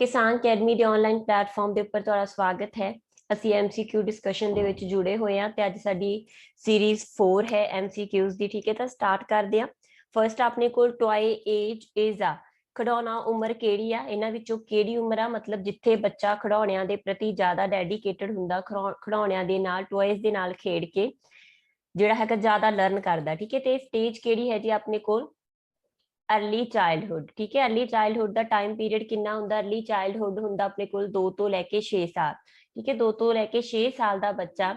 किसान अकेडमी ਦੇ online platform ਦੇ ਉੱਪਰ ਤੁਹਾਡਾ ਸਵਾਗਤ ਹੈ। ਅਸੀਂ ਐਮਸੀਕਿਊ ਡਿਸਕਸ਼ਨ ਦੇ ਵਿੱਚ ਜੁੜੇ ਹੋਏ ਹਾਂ ਤੇ ਅੱਜ ਸਾਡੀ ਸੀਰੀਜ਼ 4 ਹੈ ਐਮਸੀਕਿਊਜ਼ ਦੀ। ਠੀਕ ਹੈ, ਤਾਂ ਸਟਾਰਟ ਕਰਦੇ ਹਾਂ। ਫਰਸਟ ਆਪਣੇ ਕੋਲ ਟॉय ਏਜ ਇਜ਼ ਆ, ਖਿਡੌਣਾ ਉਮਰ ਕਿਹੜੀ ਆ। ਇਹਨਾਂ ਵਿੱਚੋਂ ਕਿਹੜੀ ਉਮਰ ਆ, ਮਤਲਬ ਜਿੱਥੇ ਬੱਚਾ ਖਿਡੌਣਿਆਂ ਦੇ ਪ੍ਰਤੀ ਜ਼ਿਆਦਾ ਡੈਡੀਕੇਟਡ ਹੁੰਦਾ, ਖਿਡੌਣਿਆਂ ਦੇ ਨਾਲ ਟॉयਜ਼ ਦੇ ਨਾਲ ਖੇਡ ਕੇ ਜਿਹੜਾ ਹੈਗਾ ਜ਼ਿਆਦਾ ਲਰਨ ਕਰਦਾ। ਠੀਕ ਹੈ, ਤੇ ਸਟੇਜ ਕਿਹੜੀ ਹੈ ਜੀ ਆਪਣੇ ਕੋਲ अर्ली चाइल्डहुड। ठीक है, अर्ली चाइल्डहुड का टाइम पीरियड कितना हुंदा, अर्ली चाइल्डहुड हुंदा अपने कोल 2 ਤੋਂ ਲੈ ਕੇ 6 ਸਾਲ। ठीक है, 2 ਤੋਂ ਲੈ ਕੇ 6 ਸਾਲ ਦਾ ਬੱਚਾ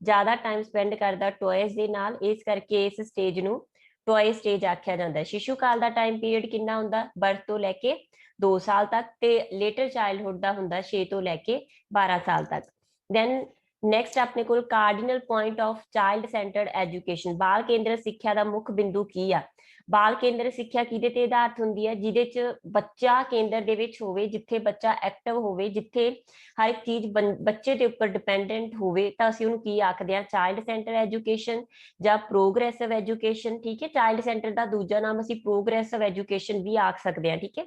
ਜ਼ਿਆਦਾ ਟਾਈਮ ਸਪੈਂਡ ਕਰਦਾ ਟॉयਜ਼ ਦੇ ਨਾਲ, ਇਸ ਕਰਕੇ ਇਸ ਸਟੇਜ ਨੂੰ ਟॉय ਸਟੇਜ ਆਖਿਆ ਜਾਂਦਾ। शिशु काल ਦਾ ਟਾਈਮ ਪੀਰੀਅਡ ਕਿੰਨਾ ਹੁੰਦਾ, ਬਰਥ ਤੋਂ ਲੈ ਕੇ 2 ਸਾਲ ਤੱਕ, ਤੇ ਲੇਟਰ ਚਾइल्डहुड ਦਾ ਹੁੰਦਾ 6 ਤੋਂ ਲੈ ਕੇ 12 ਸਾਲ ਤੱਕ। ਦੈਨ ਨੈਕਸਟ ਆਪਣੇ ਕੋਲ cardinal point of child centred education, ਬਾਲ ਕੇਂਦਰਿਤ ਸਿੱਖਿਆ ਦਾ ਮੁੱਖ ਬਿੰਦੂ ਕੀ ਆ। ਬਾਲ ਕੇਂਦਰ ਸਿੱਖਿਆ ਕਿਹਦੇ ਤੇ ਆਧਾਰਿਤ ਹੁੰਦੀ ਹੈ, ਜਿਹਦੇ ਚ ਬੱਚਾ ਕੇਂਦਰ ਦੇ ਵਿੱਚ ਹੋਵੇ, ਜਿੱਥੇ ਬੱਚਾ ਐਕਟਿਵ ਹੋਵੇ, ਜਿੱਥੇ ਹਰ ਇੱਕ ਚੀਜ਼ ਬੱਚੇ ਦੇ ਉੱਪਰ ਡਿਪੈਂਡੈਂਟ ਹੋਵੇ, ਤਾਂ ਅਸੀਂ ਉਹਨੂੰ ਕੀ ਆਖਦੇ ਹਾਂ, ਚਾइल्ड ਸੈਂਟਰ ਐਜੂਕੇਸ਼ਨ ਜਾਂ ਪ੍ਰੋਗਰੈਸਿਵ ਐਜੂਕੇਸ਼ਨ। ਠੀਕ ਹੈ, ਚਾइल्ड ਸੈਂਟਰ ਦਾ ਦੂਜਾ ਨਾਮ ਅਸੀਂ ਪ੍ਰੋਗਰੈਸਿਵ ਐਜੂਕੇਸ਼ਨ ਵੀ ਆਖ ਸਕਦੇ ਹਾਂ। ਠੀਕ ਹੈ,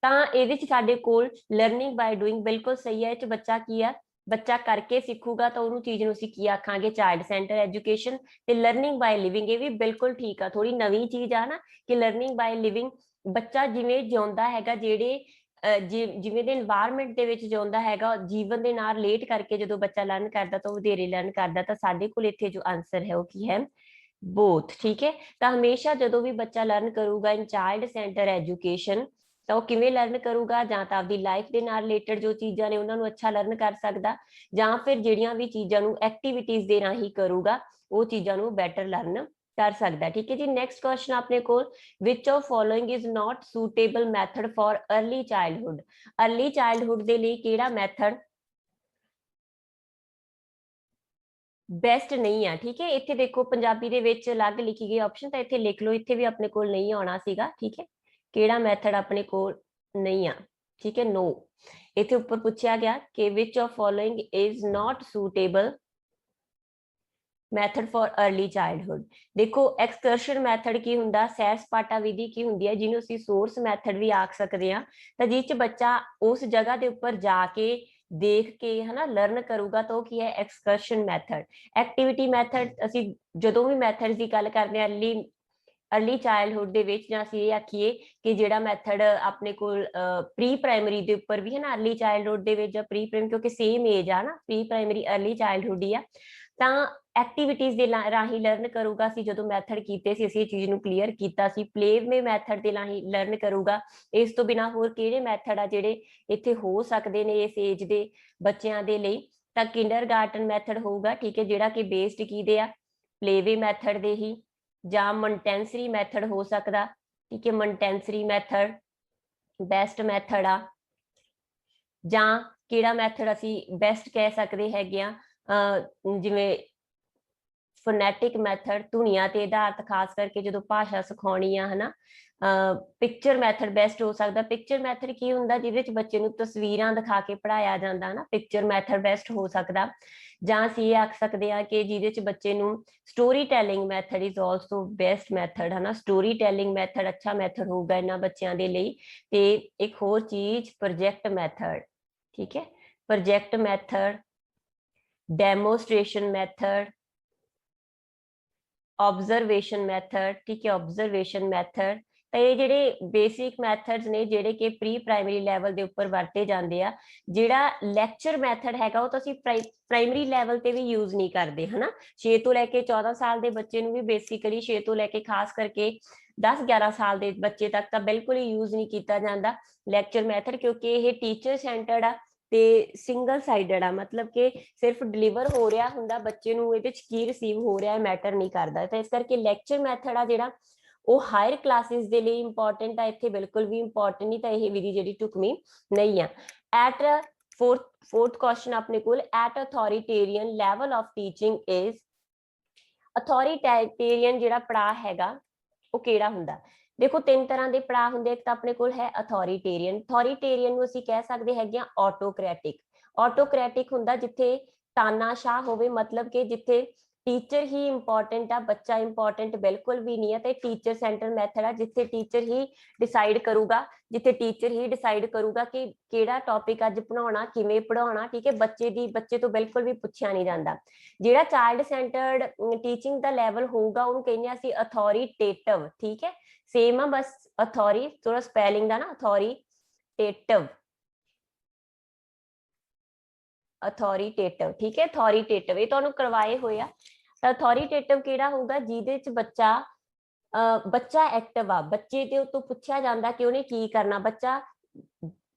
ਤਾਂ ਇਹਦੇ ਚ ਸਾਡੇ ਕੋਲ ਲਰਨਿੰਗ ਬਾय ਡੂਇੰਗ ਬਿਲਕੁਲ ਸਹੀ ਹੈ। ਇਹ ਚ ਬੱਚਾ ਕੀ ਆ, ਬੱਚਾ ਕਰਕੇ ਸਿੱਖੂਗਾ, ਤਾਂ ਉਹਨੂੰ ਚੀਜ਼ ਨੂੰ ਅਸੀਂ ਕੀ ਆਖਾਂਗੇ, ਚਾइल्ड ਸੈਂਟਰ ਐਜੂਕੇਸ਼ਨ। ਤੇ ਲਰਨਿੰਗ ਬਾय ਲਿਵਿੰਗ, ਇਹ ਵੀ ਬਿਲਕੁਲ ਠੀਕ ਆ, ਥੋੜੀ ਨਵੀਂ ਚੀਜ਼ ਆ ਨਾ ਕਿ ਲਰਨਿੰਗ ਬਾय ਲਿਵਿੰਗ, ਬੱਚਾ ਜਿਵੇਂ ਜਿਉਂਦਾ ਹੈਗਾ, ਜਿਹੜੇ ਜਿਵੇਂ ਦੇ এনवायरमेंट ਦੇ ਵਿੱਚ ਜਿਉਂਦਾ ਹੈਗਾ, ਜੀਵਨ ਦੇ ਨਾਲ ਰਿਲੇਟ ਕਰਕੇ ਜਦੋਂ ਬੱਚਾ ਲਰਨ ਕਰਦਾ ਤਾਂ ਉਹ ਵਧੇਰੇ ਲਰਨ ਕਰਦਾ। ਤਾਂ ਸਾਡੇ ਕੋਲ ਇੱਥੇ ਜੋ ਆਨਸਰ ਹੈ ਉਹ ਕੀ ਹੈ, ਬੋਥ। ਠੀਕ ਹੈ, ਤਾਂ ਹਮੇਸ਼ਾ ਜਦੋਂ ਵੀ ਬੱਚਾ ਲਰਨ ਕਰੂਗਾ ਇਨ ਚਾइल्ड ਸੈਂਟਰ ਐਜੂਕੇਸ਼ਨ, ਤਾਂ ਉਹ ਕਿਵੇਂ ਲਰਨ ਕਰੂਗਾ, ਜਾਂ ਤਾਂ ਆਪਦੀ ਲਾਈਫ ਦੇ ਨਾਲ ਰਿਲੇਟਡ ਜੋ ਚੀਜ਼ਾਂ ਨੇ ਉਹਨਾਂ ਨੂੰ ਅੱਛਾ ਲਰਨ ਕਰ ਸਕਦਾ, ਜਾਂ ਫਿਰ ਜਿਹੜੀਆਂ ਵੀ ਚੀਜ਼ਾਂ ਨੂੰ ਐਕਟੀਵਿਟੀਜ਼ ਦੇ ਰਾਹੀਂ ਕਰੂਗਾ ਉਹ ਚੀਜ਼ਾਂ ਨੂੰ ਬੈਟਰ ਲਰਨ ਕਰ ਸਕਦਾ। ਠੀਕ ਹੈ ਜੀ, ਨੈਕਸਟ ਕੁਐਸਚਨ ਆਪਣੇ ਕੋਲ, which of following is not suitable method for early childhood. Early childhood ਦੇ ਲਈ ਕਿਹੜਾ ਮੈਥਡ ਬੈਸਟ ਨਹੀਂ ਆ। ਠੀਕ ਹੈ, ਇੱਥੇ ਦੇਖੋ ਪੰਜਾਬੀ ਦੇ ਵਿੱਚ ਅਲੱਗ ਲਿਖੀ ਗਈ ਆਪਸ਼ਨ, ਤਾਂ ਇੱਥੇ ਲਿਖ ਲਓ, ਇੱਥੇ ਵੀ ਆਪਣੇ ਕੋਲ ਨਹੀਂ ਆਉਣਾ ਸੀਗਾ। ਠੀਕ ਹੈ, ਕਿਹੜਾ ਮੈਥਡ ਆਪਣੇ ਕੋਲ ਨਹੀਂ ਆ। ਠੀਕ ਹੈ, नो, ਇੱਥੇ ਉੱਪਰ ਪੁੱਛਿਆ ਗਿਆ ਕਿ which of following is not suitable method for early childhood. ਦੇਖੋ ਐਕਸਕਰਸ਼ਨ ਮੈਥਡ ਕੀ ਹੁੰਦਾ, ਸੈਰ ਸਪਾਟਾ ਵਿਧੀ ਕੀ ਹੁੰਦੀ ਹੈ, ਜਿਹਨੂੰ ਅਸੀਂ ਸੋਰਸ ਮੈਥਡ ਵੀ ਆਖ ਸਕਦੇ ਹਾਂ, ਤਾਂ ਜਿਸ ਚ ਬੱਚਾ ਉਸ ਜਗ੍ਹਾ ਦੇ ਉੱਪਰ ਜਾ ਕੇ ਦੇਖ ਕੇ ਹਨਾ ਲਰਨ ਕਰੂਗਾ, ਤਾਂ ਉਹ ਕੀ ਹੈ, ਐਕਸਕਰਸ਼ਨ ਮੈਥਡ। ਐਕਟੀਵਿਟੀ ਮੈਥਡ, ਅਸੀਂ ਜਦੋਂ ਵੀ ਮੈਥਡ ਦੀ ਗੱਲ ਕਰਦੇ ਹਾਂ अर्ली ਚਾइल्डहुड ਦੇ ਵਿੱਚ, ਜਾਂ ਅਸੀਂ ਇਹ ਆਖੀਏ ਕਿ ਜਿਹੜਾ ਮੈਥਡ ਆਪਣੇ ਕੋਲ ਪ੍ਰੀ ਪ੍ਰਾਇਮਰੀ ਦੇ ਉੱਪਰ ਵੀ ਹੈ ਨਾ, अर्ली ਚਾइल्डहुड ਦੇ ਵਿੱਚ ਜਾਂ ਪ੍ਰੀ ਪ੍ਰਾਇਮਰੀ, ਕਿਉਂਕਿ ਸੇਮ ਏਜ ਆ ਨਾ, ਪ੍ਰੀ ਪ੍ਰਾਇਮਰੀ अर्ली ਚਾइल्डहुड ਹੀ ਆ, ਤਾਂ ਐਕਟੀਵਿਟੀਜ਼ ਦੇ ਰਾਹੀਂ ਲਰਨ ਕਰੂਗਾ। ਅਸੀਂ ਜਦੋਂ ਮੈਥਡ ਕੀਤੇ ਸੀ ਅਸੀਂ ਇਹ ਚੀਜ਼ ਨੂੰ ਕਲੀਅਰ ਕੀਤਾ ਸੀ, ਪਲੇਵੇ ਮੈਥਡ ਦੇ ਰਾਹੀਂ ਲਰਨ ਕਰੂਗਾ। ਇਸ ਤੋਂ ਬਿਨਾਂ ਹੋਰ ਕਿਹੜੇ ਮੈਥਡ ਆ ਜਿਹੜੇ ਇੱਥੇ ਹੋ ਸਕਦੇ ਨੇ ਇਸ ਏਜ ਦੇ ਬੱਚਿਆਂ ਦੇ ਲਈ, ਤਾਂ ਕਿੰਡਰਗਾਰਟਨ ਮੈਥਡ ਹੋਊਗਾ। ਠੀਕ ਹੈ, ਜਿਹੜਾ ਕਿ ਬੇਸਡ ਕਿਹਦੇ ਆ, ਪਲੇਵੇ ਮੈਥਡ ਦੇ ਹੀ, ਜਾਂ ਮੌਂਟੈਂਸਰੀ ਮੈਥਡ ਹੋ ਸਕਦਾ। ਠੀਕ ਹੈ, ਮੌਂਟੈਂਸਰੀ ਮੈਥਡ ਬੈਸਟ ਮੈਥਡ ਆ, ਜਾਂ ਕਿਹੜਾ ਮੈਥਡ ਅਸੀਂ ਬੈਸਟ ਕਹਿ ਸਕਦੇ ਹੈਗੇ ਆ, ਜਿਵੇਂ ਫੋਨੈਟਿਕ ਮੈਥਡ, ਧੁਨੀਆਂ ਤੇ ਆਧਾਰਿਤ, ਖਾਸ ਕਰਕੇ ਜਦੋਂ ਭਾਸ਼ਾ ਸਿਖਾਉਣੀ ਆ ਹਨਾ। ਪਿਕਚਰ ਮੈਥਡ ਬੈਸਟ ਹੋ ਸਕਦਾ। ਪਿਕਚਰ ਮੈਥਡ ਕੀ ਹੁੰਦਾ, ਜਿਹਦੇ ਵਿੱਚ ਬੱਚੇ ਨੂੰ ਤਸਵੀਰਾਂ ਦਿਖਾ ਕੇ ਪੜ੍ਹਾਇਆ ਜਾਂਦਾ ਨਾ, ਪਿਕਚਰ ਮੈਥਡ ਬੈਸਟ ਹੋ ਸਕਦਾ। ਜਾਂ ਅਸੀਂ ਇਹ ਆਖ ਸਕਦੇ ਹਾਂ ਕਿ ਜਿਹਦੇ ਚ ਬੱਚੇ ਨੂੰ story telling method is also best method ਹਨਾ, ਸਟੋਰੀ ਟੈਲਿੰਗ ਮੈਥਡ ਅੱਛਾ ਮੈਥਡ ਹੋਊਗਾ ਇਹਨਾਂ ਬੱਚਿਆਂ ਦੇ ਲਈ। ਤੇ ਇੱਕ ਹੋਰ ਚੀਜ਼ ਪ੍ਰੋਜੈਕਟ ਮੈਥਡ। ਠੀਕ ਹੈ, project method, demonstration method, observation method. ठीक है, ऑब्जरवेशन मैथड, ਤਾਂ ਇਹ ਜਿਹੜੇ ਬੇਸਿਕ ਮੈਥਡਸ ਨੇ ਜਿਹੜੇ ਕਿ ਪ੍ਰੀ ਪ੍ਰਾਇਮਰੀ ਲੈਵਲ ਦੇ ਉੱਪਰ ਵਰਤੇ ਜਾਂਦੇ ਆ। ਜਿਹੜਾ ਲੈਕਚਰ ਮੈਥਡ ਹੈਗਾ ਉਹ ਤਾਂ ਅਸੀਂ ਪ੍ਰਾਇਮਰੀ ਲੈਵਲ ਤੇ ਵੀ ਯੂਜ਼ ਨਹੀਂ ਕਰਦੇ ਹਨਾ। 6 ਤੋਂ ਲੈ ਕੇ 14 ਸਾਲ ਦੇ ਬੱਚੇ ਨੂੰ ਵੀ ਬੇਸਿਕਲੀ 6 ਤੋਂ ਲੈ ਕੇ ਖਾਸ ਕਰਕੇ 10-11 ਸਾਲ ਦੇ ਬੱਚੇ ਤੱਕ ਤਾਂ ਬਿਲਕੁਲ ਹੀ ਯੂਜ਼ ਨਹੀਂ ਕੀਤਾ ਜਾਂਦਾ ਲੈਕਚਰ ਮੈਥਡ, ਕਿਉਂਕਿ ਇਹ ਟੀਚਰ ਸੈਂਟਰਡ ਆ ਤੇ ਸਿੰਗਲ ਸਾਈਡਡ ਆ, ਮਤਲਬ ਕਿ ਸਿਰਫ ਡਿਲੀਵਰ ਹੋ ਰਿਹਾ ਹੁੰਦਾ, ਬੱਚੇ ਨੂੰ ਇਹਦੇ ਚ ਕੀ ਰਿਸੀਵ ਹੋ ਰਿਹਾ ਮੈਟਰ ਨਹੀਂ ਕਰਦਾ। ਤਾਂ ਇਸ ਕਰਕੇ ਲੈਕਚਰ ਮੈਥਡ ਆ ਜਿਹੜਾ ਉਹ ਹਾਇਰ ਕਲਾਸਿਸ ਦੇ ਲਈ ਇੰਪੋਰਟੈਂਟ ਆ, ਇੱਥੇ ਬਿਲਕੁਲ ਵੀ ਇੰਪੋਰਟੈਂਟ ਨਹੀਂ, ਤਾਂ ਇਹ ਵਿਧੀ ਜਿਹੜੀ ਢੁਕਵੀਂ ਨਹੀਂ ਆ। ਐਟ fourth question ਆਪਣੇ ਕੋਲ, at authoritarian level of teaching is, authoritarian ਜਿਹੜਾ ਪੜਾਅ ਹੈਗਾ ਉਹ ਕਿਹੜਾ ਹੁੰਦਾ। ਦੇਖੋ 3 ਤਰ੍ਹਾਂ ਦੇ ਪੜਾਅ ਹੁੰਦੇ, ਇੱਕ ਤਾਂ ਆਪਣੇ ਕੋਲ ਹੈ ਅਥੋਰੀਟੇਰੀਅਨ। ਅਥੋਰੀਟੇਰੀਅਨ ਨੂੰ ਅਸੀਂ ਕਹਿ ਸਕਦੇ ਹੈਗੇ ਆ ਆਟੋਕ੍ਰੈਟਿਕ। ਆਟੋਕ੍ਰੈਟਿਕ ਹੁੰਦਾ ਜਿੱਥੇ ਤਾਨਾਸ਼ਾਹ ਹੋਵੇ, ਮਤਲਬ ਕਿ ਜਿੱਥੇ टीचर ही इंपॉर्टेंट आ, बच्चा इंपॉर्टेंट बिल्कुल भी नहीं है। तो टीचर सेंटर मैथड आ जिथे टीचर ही डिसाइड करूगा, जिथे टीचर ही डिसाइड करूगा कि केड़ा टॉपिक अज पढ़ाउणा, किवें पढ़ाउणा, ठीक है। बच्चे तो बिल्कुल भी पुछया नहीं जाता। जिहड़ा चाइल्ड सेंटर्ड टीचिंग दा लैवल होगा उहनूं कहने असीं अथॉरिटेटिव, ठीक है। सेम आ, बस अथॉरी थोड़ा स्पैलिंग दा ना, अथॉरिटेटिव, अथॉरिटेटिव, ठीक है। अथॉरिटेटिव ये तुहानूं करवाए होए आ। अथॉरिटेटिव किहड़ा होगा जिहदे च बच्चा एक्टिव आ, बच्चे दे तो पुछया जांदा कि उहने की करना। बच्चा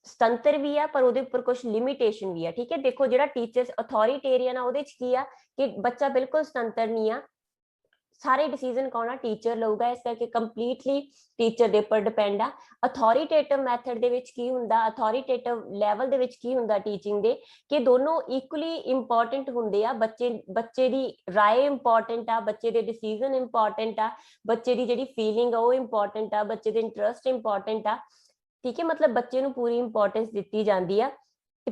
स्वतंत्र भी है पर ਉਹਦੇ ਉੱਪਰ कुछ लिमिटेशन भी है, ठीक है। देखो ਜਿਹੜਾ टीचर्स अथॉरिटेरियन आ ਉਹਦੇ ਚ ਕੀ ਆ कि बच्चा बिल्कुल स्वतंत्र नहीं आ, सारे डिसीजन कौन आ, टीचर लऊगा। इस करके कंप्लीटली टीचर दे उपर डिपेंड आ। अथॉरिटेटिव मैथड दे विच की हुंदा, अथॉरिटेटिव लैवल दे विच की हुंदा टीचिंग दे कि दोनों इक्वली इंपॉर्टेंट हुंदे आ। बच्चे दी राय इंपॉर्टेंट आ, बच्चे दे डिसीजन इंपॉर्टेंट आ, बच्चे दी जिहड़ी फीलिंग आ वो इंपॉर्टेंट आ, बच्चे दे इंटरस्ट इंपॉर्टेंट आ, ठीक है। मतलब बच्चे नूं पूरी इंपॉर्टेंस दित्ती जांदी आ,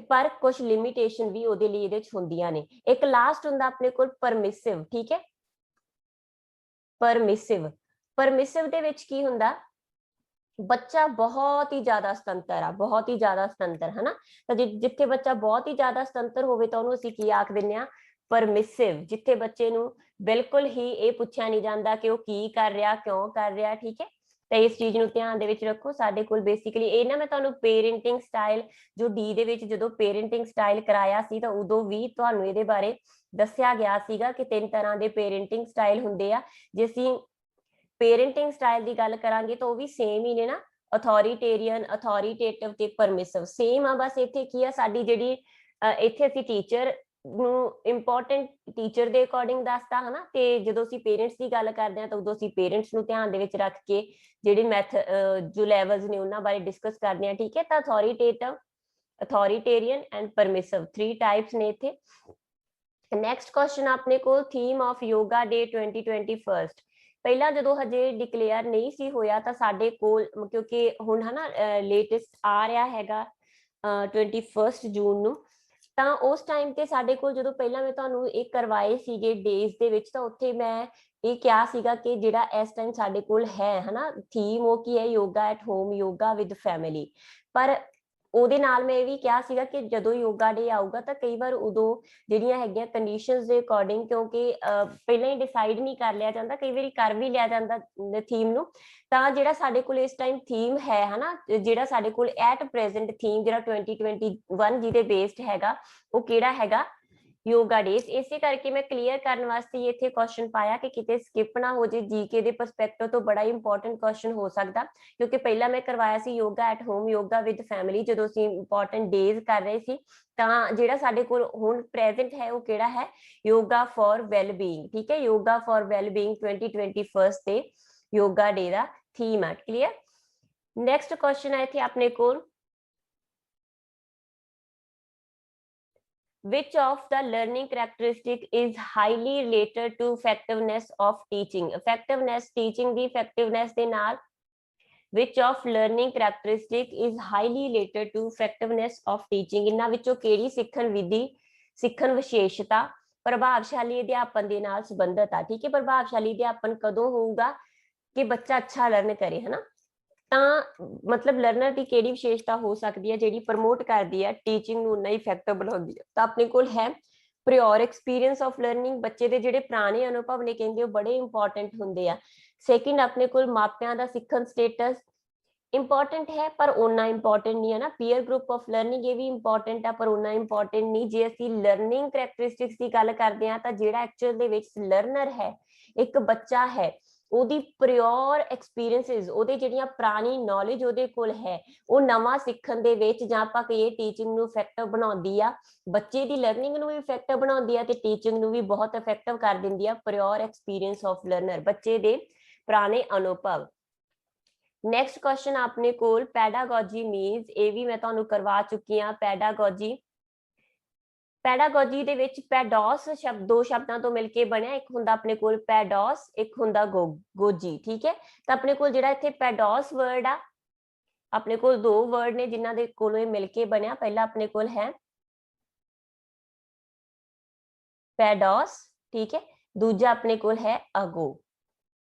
पर कुछ लिमिटेशन भी ਉਹਦੇ ਲਈ ਇਹਦੇ ਚ ਹੁੰਦੀਆਂ ਨੇ। ਇੱਕ ਲਾਸਟ ਹੁੰਦਾ ਆਪਣੇ ਕੋਲ ਪਰਮਿਸਿਵ, ਠੀਕ ਹੈ। परमिसिव ਦੇ ਵਿੱਚ ਕੀ ਹੁੰਦਾ, ਬੱਚਾ ਬਹੁਤ ਹੀ ਜ਼ਿਆਦਾ ਸੁਤੰਤਰ ਆ, ਬਹੁਤ ਹੀ ਜ਼ਿਆਦਾ ਸੁਤੰਤਰ, ਹਨਾ। ਤਾਂ ਜਿੱਥੇ ਬੱਚਾ ਬਹੁਤ ਹੀ ਜ਼ਿਆਦਾ ਸੁਤੰਤਰ ਹੋਵੇ ਤਾਂ ਉਹਨੂੰ ਅਸੀਂ ਕੀ ਆਖ ਦਿੰਦੇ ਆ, परमिसिव। ਜਿੱਥੇ ਬੱਚੇ ਨੂੰ ਬਿਲਕੁਲ ਹੀ ਇਹ ਪੁੱਛਿਆ ਨਹੀਂ ਜਾਂਦਾ ਕਿ ਉਹ ਕੀ ਕਰ ਰਿਹਾ, ਕਿਉਂ ਕਰ ਰਿਹਾ, ਠੀਕ ਹੈ। ਤਾਂ ਇਸ ਚੀਜ਼ ਨੂੰ ਧਿਆਨ ਦੇ ਵਿੱਚ ਰੱਖੋ। ਸਾਡੇ ਕੋਲ ਬੇਸਿਕਲੀ ਇਹ ਨਾ, ਮੈਂ ਤੁਹਾਨੂੰ ਪੇਰੈਂਟਿੰਗ ਸਟਾਈਲ ਜੋ ਡੀ ਦੇ ਵਿੱਚ ਜਦੋਂ ਪੇਰੈਂਟਿੰਗ ਸਟਾਈਲ ਕਰਾਇਆ ਸੀ ਤਾਂ ਉਦੋਂ ਵੀ ਤੁਹਾਨੂੰ ਇਹਦੇ ਬਾਰੇ ਦੱਸਿਆ ਗਿਆ ਸੀਗਾ ਕਿ 3 ਤਰ੍ਹਾਂ ਦੇ ਪੇਰੈਂਟਿੰਗ ਸਟਾਈਲ ਹੁੰਦੇ ਆ। ਜੇ ਅਸੀਂ पेरेंटिंग स्टाइल की गल करांगे तो भी सेम ही ने ना, अथॉरिटेरियन, अथॉरिटेटिव ते परमिसिव सेम आ। बस इत्थे की आ साडी जिहड़ी इत्थे असीं टीचर नूं इंपॉर्टेंट टीचर दे अकॉर्डिंग दसदा है ना, ते जदों असीं पेरेंट्स की गल करदे हां तां उदों असीं पेरेंट्स नूं ध्यान दे विच रख के जिहड़ी मैथड जो लैवल्स ने उन्हां बारे डिस्कस करदे हां, ठीक है। तां authoritative, authoritarian and permissive 3 types ने इत्थे। नैक्सट क्वेश्चन अपने को थीम ऑफ योगा डे 2021। पहला जो हजे डिक्लेयर नहीं सी होया तो साडे कोल, क्योंकि हुण है ना लेटेस्ट आ रहा हैगा 21 जून नूं, ਤਾਂ उस टाइम ਤੇ ਸਾਡੇ ਕੋਲ ਜਦੋਂ ਪਹਿਲਾਂ ਮੈਂ ਤੁਹਾਨੂੰ ਇਹ ਕਰਵਾਏ ਸੀਗੇ ਡੇਜ਼ ਦੇ ਵਿੱਚ ਤਾਂ ਉੱਥੇ ਮੈਂ ਇਹ ਕਿਹਾ ਸੀਗਾ ਕਿ ਜਿਹੜਾ ਇਸ ਟਾਈਮ ਸਾਡੇ ਕੋਲ ਹੈ ਹਨਾ ਥੀਮ ਉਹ ਕੀ ਹੈ, yoga at home, yoga with family. ਪਰ ਉਹਦੇ ਨਾਲ ਮੈਂ ਇਹ ਵੀ ਕਿਹਾ ਸੀਗਾ ਕਿ ਜਦੋਂ ਯੋਗਾ ਡੇ ਆਊਗਾ ਤਾਂ ਕਈ ਵਾਰ ਉਦੋਂ ਜਿਹੜੀਆਂ ਹੈਗੀਆਂ ਕੰਡੀਸ਼ਨਸ ਦੇ ਅਕੋਰਡਿੰਗ, ਕਿਉਂਕਿ ਪਹਿਲਾਂ ਹੀ ਡਿਸਾਈਡ ਨਹੀਂ ਕਰ ਲਿਆ ਜਾਂਦਾ, ਕਈ ਵਾਰੀ ਕਰ ਵੀ ਲਿਆ ਜਾਂਦਾ ਥੀਮ ਨੂੰ। ਤਾਂ ਜਿਹੜਾ ਸਾਡੇ ਕੋਲ ਇਸ ਟਾਈਮ ਥੀਮ ਹੈ ਹਨਾ, ਜਿਹੜਾ ਸਾਡੇ ਕੋਲ ਐਟ ਪ੍ਰੈਜ਼ੈਂਟ ਥੀਮ ਜਿਹੜਾ 2021 ਜਿਹਦੇ ਬੇਸਡ ਹੈਗਾ ਉਹ ਕਿਹੜਾ ਹੈਗਾ, योगा डेज। इसे करके मैं क्लीयर करने वास्ते ये इत्थे क्वेश्चन पाया कि किते स्किप ना हो जाए, जीके दे परस्पेक्टिव तो बड़ा इंपॉर्टेंट क्वेश्चन हो सकता, क्योंकि पहला मैं करवाया सी yoga at home, yoga with family जदों असीं इंपॉर्टेंट डेज कर रहे सी। तां जिहड़ा साडे कोल हुण प्रेजेंट है वो किहड़ा है, योगा फॉर वैलबीइंग, ठीक है। योगा फॉर वैलबीइंग 2021 ते योगा डे दा थीम है, क्लियर। नैक्सट क्वेश्चन है इत्थे अपने कोल, which of the learning characteristic is highly related to effectiveness of teaching। effectiveness teaching the effectiveness ਦੇ ਨਾਲ which of learning characteristic is highly related to effectiveness of teaching। ਇਹਨਾਂ ਵਿੱਚੋਂ ਕਿਹੜੀ ਸਿੱਖਣ ਵਿਧੀ, ਸਿੱਖਣ ਵਿਸ਼ੇਸ਼ਤਾ ਪ੍ਰਭਾਵਸ਼ਾਲੀ ਅਧਿਆਪਨ ਦੇ ਨਾਲ ਸੰਬੰਧਿਤ ਆ, ਠੀਕ ਹੈ। ਪ੍ਰਭਾਵਸ਼ਾਲੀ ਅਧਿਆਪਨ ਕਦੋਂ ਹੋਊਗਾ ਕਿ ਬੱਚਾ ਅੱਛਾ ਲਰਨ ਕਰੇ, ਹੈ ਨਾ। ਤਾਂ ਮਤਲਬ ਲਰਨਰ ਦੀ ਕਿਹੜੀ ਵਿਸ਼ੇਸ਼ਤਾ ਹੋ ਸਕਦੀ ਹੈ ਜਿਹੜੀ ਪ੍ਰਮੋਟ ਕਰਦੀ ਹੈ ਟੀਚਿੰਗ ਨੂੰ ਉਨਾ ਇਫੈਕਟਿਵ ਬਣਾਉਂਦੀ ਹੈ। ਤਾਂ ਆਪਣੇ ਕੋਲ ਹੈ ਪ੍ਰਿਓਰ ਐਕਸਪੀਰੀਅੰਸ ਆਫ ਲਰਨਿੰਗ, ਬੱਚੇ ਦੇ ਜਿਹੜੇ ਪੁਰਾਣੇ ਅਨੁਭਵ ਨੇ ਕਹਿੰਦੇ ਉਹ ਬੜੇ ਇੰਪੋਰਟੈਂਟ ਹੁੰਦੇ ਆ। ਸੈਕਿੰਡ ਆਪਣੇ ਕੋਲ ਮਾਪਿਆਂ ਦਾ ਸਿੱਖਣ ਸਟੇਟਸ ਇੰਪੋਰਟੈਂਟ ਹੈ ਪਰ ਉਨਾ ਇੰਪੋਰਟੈਂਟ ਨਹੀਂ ਹੈ ਨਾ। ਪੀਅਰ ਗਰੁੱਪ ਆਫ ਲਰਨਿੰਗ ਇਹ ਵੀ ਇੰਪੋਰਟੈਂਟ ਆ ਪਰ ਉਨਾ ਇੰਪੋਰਟੈਂਟ ਨਹੀਂ। ਜੇ ਅਸੀਂ ਲਰਨਿੰਗ ਕਰੈਕਟਰਿਸਟਿਕਸ ਦੀ ਗੱਲ ਕਰਦੇ ਹਾਂ ਤਾਂ ਜਿਹੜਾ ਐਕਚੁਅਲ ਦੇ ਵਿੱਚ ਲਰਨਰ ਹੈ, ਇੱਕ ਬੱਚਾ ਹੈ, ਉਹਦੀ ਪ੍ਰਿਓਰ ਐਕਸਪੀਰੀਐਂਸਿਸ, ਉਹਦੇ ਜਿਹੜੀਆਂ ਪੁਰਾਣੀ ਨੌਲੇਜ ਉਹਦੇ ਕੋਲ ਹੈ, ਉਹ ਨਵਾਂ ਸਿੱਖਣ ਦੇ ਵਿੱਚ ਜਾਂ ਆਪਾਂ ਕਹੀਏ ਟੀਚਿੰਗ ਨੂੰ ਇਫੈਕਟਿਵ ਬਣਾਉਂਦੀ ਆ, ਬੱਚੇ ਦੀ ਲਰਨਿੰਗ ਨੂੰ ਵੀ ਇਫੈਕਟਿਵ ਬਣਾਉਂਦੀ ਆ ਤੇ ਟੀਚਿੰਗ ਨੂੰ ਵੀ ਬਹੁਤ ਇਫੈਕਟਿਵ ਕਰ ਦਿੰਦੀ ਆ। ਪ੍ਰਿਓਰ ਐਕਸਪੀਰੀਐਂਸ ਆਫ ਲਰਨਰ, ਬੱਚੇ ਦੇ ਪੁਰਾਣੇ ਅਨੁਭਵ। ਨੈਕਸਟ ਕੁਐਸਚਨ ਆਪਣੇ ਕੋਲ ਪੈਡਾਗੋਜੀ ਮੀਨਸ, ਇਹ ਵੀ ਮੈਂ ਤੁਹਾਨੂੰ ਕਰਵਾ ਚੁੱਕੀ ਹਾਂ। ਪੈਡਾਗੋਜੀ, ਪੈਡਾਗੋਜੀ ਦੇ ਵਿੱਚ ਪੈਡੋਸ ਸ਼ਬਦ ਦੋ ਸ਼ਬਦਾਂ ਤੋਂ ਮਿਲ ਕੇ ਬਣਿਆ, ਇੱਕ ਹੁੰਦਾ ਆਪਣੇ ਕੋਲ ਪੈਡੋਸ, ਇੱਕ ਹੁੰਦਾ ਗੋਜੀ, ਠੀਕ ਹੈ। ਤਾਂ ਆਪਣੇ ਕੋਲ ਜਿਹੜਾ ਇੱਥੇ ਪੈਡੋਸ ਵਰਡ ਆ, ਆਪਣੇ ਕੋਲ ਦੋ ਵਰਡ ਨੇ ਜਿਨ੍ਹਾਂ ਦੇ ਕੋਲੋਂ ਇਹ ਮਿਲ ਕੇ ਬਣਿਆ। ਪਹਿਲਾ ਆਪਣੇ ਕੋਲ ਹੈ ਪੈਡੋਸ, ठीक है। दूजा अपने कोल है अगो।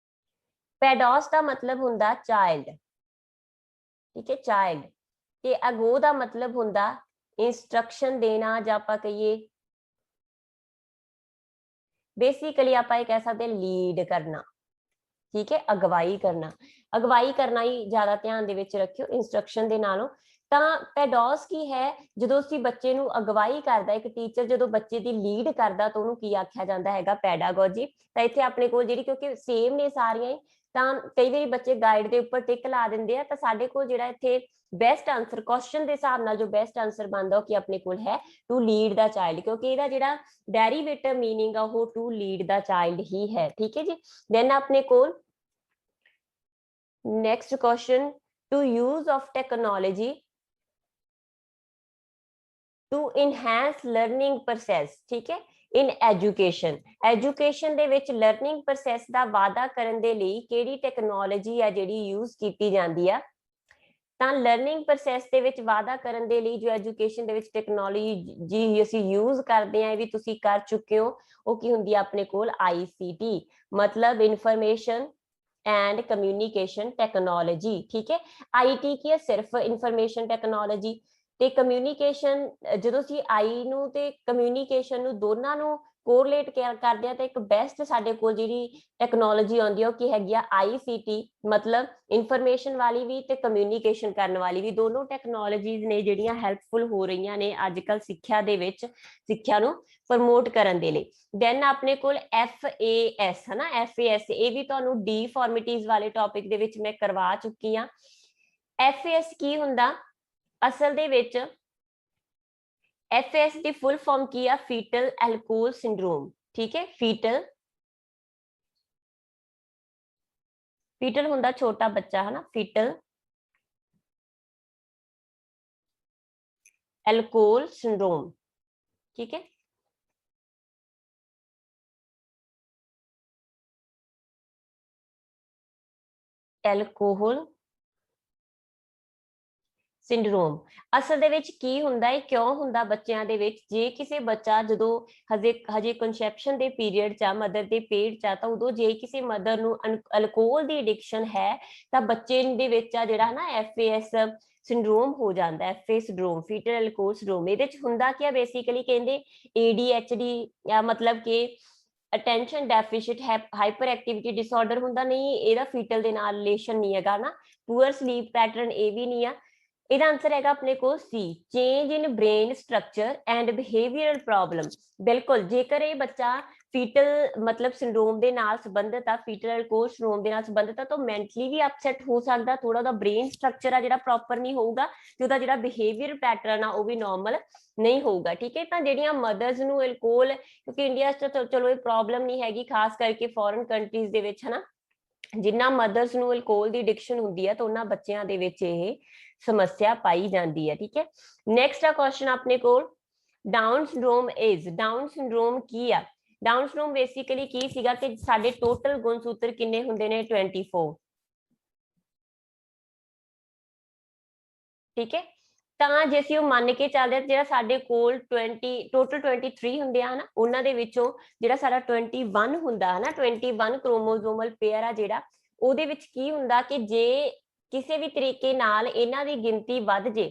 पैडोस का मतलब हुंदा चाइल्ड, ठीक है, चाइल्ड। ते अगो का मतलब हुंदा इंस्ट्रक्शन देना, जां आपां कहिए बेसिकली आप कह सकते लीड करना, ठीक है, अगवाई करना। अगवाई करना ही ज्यादा ध्यान दे विच रखियो इंस्ट्रक्शन दे नालों। ਤਾਂ ਪੈਡੋਸ ਕੀ ਹੈ, ਜਦੋਂ ਅਸੀਂ ਬੱਚੇ ਨੂੰ ਅਗਵਾਈ ਕਰਦਾ, ਇੱਕ ਟੀਚਰ ਜਦੋਂ ਬੱਚੇ ਦੀ ਲੀਡ ਕਰਦਾ ਤਾਂ ਉਹਨੂੰ ਕੀ ਆਖਿਆ ਜਾਂਦਾ ਹੈਗਾ, ਪੈਡਾਗੋਜੀ। ਤਾਂ ਇੱਥੇ ਆਪਣੇ ਕੋਲ ਜਿਹੜੀ, ਕਿਉਂਕਿ ਸੇਮ ਨੇ ਸਾਰੀਆਂ ਹੀ, ਤਾਂ ਕਈ ਵਾਰੀ ਬੱਚੇ ਗਾਈਡ ਦੇ ਉੱਪਰ ਟਿਕ ਲਾ ਦਿੰਦੇ ਆ, ਤਾਂ ਸਾਡੇ ਕੋਲ ਜਿਹੜਾ ਇੱਥੇ ਬੈਸਟ ਆਂਸਰ ਕੁਐਸਚਨ ਦੇ ਹਿਸਾਬ ਨਾਲ ਜੋ ਬੈਸਟ ਆਂਸਰ ਬਣਦਾ ਉਹ ਕੀ ਆਪਣੇ ਕੋਲ ਹੈ, ਟੂ ਲੀਡ ਦਾ ਚਾਈਲਡ, ਕਿਉਂਕਿ ਇਹਦਾ ਜਿਹੜਾ ਡੈਰੀਵੇਟਿਵ ਮੀਨਿੰਗ ਆ ਉਹ ਟੂ ਲੀਡ ਦਾ ਚਾਈਲਡ ਹੀ ਹੈ, ਠੀਕ ਹੈ ਜੀ। ਦੈਨ ਆਪਣੇ ਕੋਲ next question, to use of technology to enhance learning process, ठीक है, इन एजुकेशन। एजुकेशन दे विच लर्निंग प्रोसैस दा वाधा करन दे लई किहड़ी टेक्नोलॉजी है जिहड़ी यूज कीती जांदी है। ਤਾਂ ਲਰਨਿੰਗ ਪ੍ਰੋਸੈਸ ਦੇ ਵਿੱਚ ਵਾਧਾ ਕਰਨ ਦੇ ਲਈ ਜੋ ਐਜੂਕੇਸ਼ਨ ਦੇ ਵਿੱਚ ਟੈਕਨੋਲੋਜੀ ਅਸੀਂ ਯੂਜ਼ ਕਰਦੇ ਆ, ਇਹ ਵੀ ਤੁਸੀਂ ਕਰ ਚੁੱਕੇ ਹੋ, ਉਹ ਕੀ ਹੁੰਦੀ ਆ ਆਪਣੇ ਕੋਲ ICT, मतलब इंफॉर्मेशन एंड कम्युनिकेशन टेक्नोलॉजी, ठीक है। IT की है सिर्फ इंफॉर्मेशन टेक्नोलॉजी ਤੇ ਕਮਿਊਨੀਕੇਸ਼ਨ, ਜਦੋਂ ਅਸੀਂ ਆਈ ਨੂੰ ਤੇ ਕਮਿਊਨੀਕੇਸ਼ਨ ਨੂੰ ਦੋਨਾਂ ਨੂੰ ਕੋਰਿਲੇਟ ਕਰਦੇ ਆ ਤਾਂ ਇੱਕ ਬੈਸਟ ਸਾਡੇ ਕੋਲ ਜਿਹੜੀ ਟੈਕਨੋਲੋਜੀ ਆਉਂਦੀ ਆ ਉਹ ਕੀ ਹੈਗੀ ਆ, ICT, ਮਤਲਬ ਇਨਫੋਰਮੇਸ਼ਨ ਵਾਲੀ ਵੀ ਤੇ ਕਮਿਊਨੀਕੇਸ਼ਨ ਕਰਨ ਵਾਲੀ ਵੀ, ਦੋਨੋਂ ਟੈਕਨੋਲੋਜੀਜ਼ ਨੇ ਜਿਹੜੀਆਂ ਹੈਲਪਫੁਲ ਹੋ ਰਹੀਆਂ ਨੇ ਅੱਜ ਕੱਲ ਸਿੱਖਿਆ ਦੇ ਵਿੱਚ, ਸਿੱਖਿਆ ਨੂੰ ਪ੍ਰਮੋਟ ਕਰਨ ਦੇ ਲਈ। ਦੈਨ ਆਪਣੇ ਕੋਲ FAS ਹੈ ਨਾ, FAS, ਇਹ ਵੀ ਤੁਹਾਨੂੰ ਡੀ ਫਾਰਮੈਟਿਵਸ ਵਾਲੇ ਟੌਪਿਕ ਦੇ ਵਿੱਚ ਮੈਂ ਕਰਵਾ ਚੁੱਕੀ ਆ। FAS ਕੀ ਹੁੰਦਾ ਅਸਲ ਦੇ ਵਿੱਚ, FAS ਦੀ ਫੁੱਲ ਫਾਰਮ ਕੀ ਆ, ਫੀਟਲ ਐਲਕੋਹਲ ਸਿੰਡਰੋਮ, ਠੀਕ ਹੈ। ਫੀਟਲ ਹੁੰਦਾ ਛੋਟਾ ਬੱਚਾ ਹੈ ਨਾ, ਫੀਟਲ ਐਲਕੋਹਲ ਸਿੰਡਰੋਮ, ठीक है। ਐਲਕੋਹਲ ਸਿੰਡਰੋਮ ਅਸਲ ਦੇ ਵਿੱਚ ਕੀ ਹੁੰਦਾ ਹੈ, ਕਿਉਂ ਹੁੰਦਾ ਬੱਚਿਆਂ ਦੇ ਵਿੱਚ, ਜੇ ਕਿਸੇ ਬੱਚਾ ਜਦੋਂ ਹਜੇ ਕਨਸੈਪਸ਼ਨ ਦੇ ਪੀਰੀਅਡ 'ਚ ਆ, ਮਦਰ ਦੇ ਪੇਟ 'ਚ ਆ, ਤਾਂ ਉਦੋਂ ਜੇ ਕਿਸੇ ਮਦਰ ਨੂੰ ਅਲਕੋਹਲ ਦੀ ਐਡਿਕਸ਼ਨ ਹੈ ਤਾਂ ਬੱਚੇ ਦੇ ਵਿੱਚ ਆ ਜਿਹੜਾ ਨਾ FAS ਸਿੰਡਰੋਮ ਹੋ ਜਾਂਦਾ, FA ਸਿੰਡਰੋਮ, ਫੀਟਲ ਐਲਕੋਹਲ ਸਿੰਡਰੋਮ। ਇਹਦੇ 'ਚ ਹੁੰਦਾ ਕੀ ਆ, ਬੇਸਿਕਲੀ ਕਹਿੰਦੇ ADHD ਜਾਂ ਮਤਲਬ ਕਿ attention deficit hyper activity disorder ਹੁੰਦਾ, ਨਹੀਂ ਇਹਦਾ ਫੀਟਲ ਦੇ ਨਾਲ ਰਿਲੇਸ਼ਨ ਨਹੀਂ ਹੈਗਾ ਨਾ। ਪੂਅਰ ਸਲੀਪ ਪੈਟਰਨ ਇਹ ਵੀ ਨਹੀਂ ਆ। ਇਹਦਾ ਆਂਸਰ ਹੈਗਾ ਆਪਣੇ ਕੋਲ C, change in brain structure and behavioural problem. ਬਿਲਕੁਲ, ਜੇਕਰ ਇਹ ਬੱਚਾ ਫੀਟਲ ਮਤਲਬ ਸਿੰਡਰੋਮ ਦੇ ਨਾਲ ਸੰਬੰਧਿਤ ਆ, ਫੀਟਲ ਐਲਕੋਹਲ ਸਿੰਡਰੋਮ ਦੇ ਨਾਲ ਸੰਬੰਧਿਤ ਆ, ਤਾਂ ਮੈਂਟਲੀ ਵੀ ਅਪਸੈਟ ਹੋ ਸਕਦਾ, ਥੋੜਾ ਉਹਦਾ ਬ੍ਰੇਨ ਸਟਰਕਚਰ ਆ ਜਿਹੜਾ ਪ੍ਰੋਪਰ ਨਹੀਂ ਹੋਊਗਾ, ਤੇ ਉਹਦਾ ਜਿਹੜਾ ਬਿਹੇਵੀਅਰ ਪੈਟਰਨ ਆ ਉਹ ਵੀ ਨਾਰਮਲ ਨਹੀਂ ਹੋਊਗਾ, ਠੀਕ ਹੈ। ਤਾਂ ਜਿਹੜੀਆਂ ਮਦਰਸ ਨੂੰ ਐਲਕੋਹਲ, ਕਿਉਂਕਿ ਇੰਡੀਆ 'ਚ ਚਲੋ ਇਹ ਪ੍ਰੋਬਲਮ ਨਹੀਂ ਹੈਗੀ, ਖਾਸ ਕਰਕੇ ਫੋਰਨ ਕੰਟਰੀਜ਼ ਦੇ ਵਿੱਚ, ਹਨਾ, ਜਿਨ੍ਹਾਂ ਮਦਰਸ ਨੂੰ ਐਲਕੋਹਲ ਦੀ ਐਡਿਕਸ਼ਨ ਹੁੰਦੀ ਹੈ ਤਾਂ ਉਹਨਾਂ ਬੱਚਿਆਂ ਦੇ ਵਿੱਚ ਇਹ ਸਮੱਸਿਆ ਪਾਈ ਜਾਂਦੀ ਹੈ, ਠੀਕ ਹੈ। ਨੈਕਸਟ ਆ ਕੁਐਸਚਨ ਆਪਣੇ ਕੋਲ, Down syndrome is, Down syndrome ਕੀ ਆ? ਡਾਊਨ ਸਿੰਡਰੋਮ ਬੇਸਿਕਲੀ ਕੀ ਸੀਗਾ ਕਿ ਸਾਡੇ ਟੋਟਲ ਗੁਣਸੂਤਰ ਕਿੰਨੇ ਹੁੰਦੇ ਨੇ, 24, ਠੀਕ ਹੈ। ਤਾਂ ਜੇ ਅਸੀਂ ਉਹ ਮੰਨ ਕੇ ਚੱਲਦੇ ਜਿਹੜਾ ਸਾਡੇ ਕੋਲ 20 ਟੋਟਲ 23 ਹੁੰਦੇ ਆ ਨਾ, ਉਹਨਾਂ ਦੇ ਵਿੱਚੋਂ ਜਿਹੜਾ ਸਾਡਾ 21 ਹੁੰਦਾ ਹੈ ਨਾ, 21 ਕ੍ਰੋਮੋਸੋਮਲ ਪੇਅਰ ਆ ਜਿਹੜਾ, ਉਹਦੇ ਵਿੱਚ ਕੀ ਹੁੰਦਾ ਕਿ ਜੇ ਕਿਸੇ ਵੀ ਤਰੀਕੇ ਨਾਲ ਇਹਨਾਂ ਦੀ ਗਿਣਤੀ ਵੱਧ ਜੇ,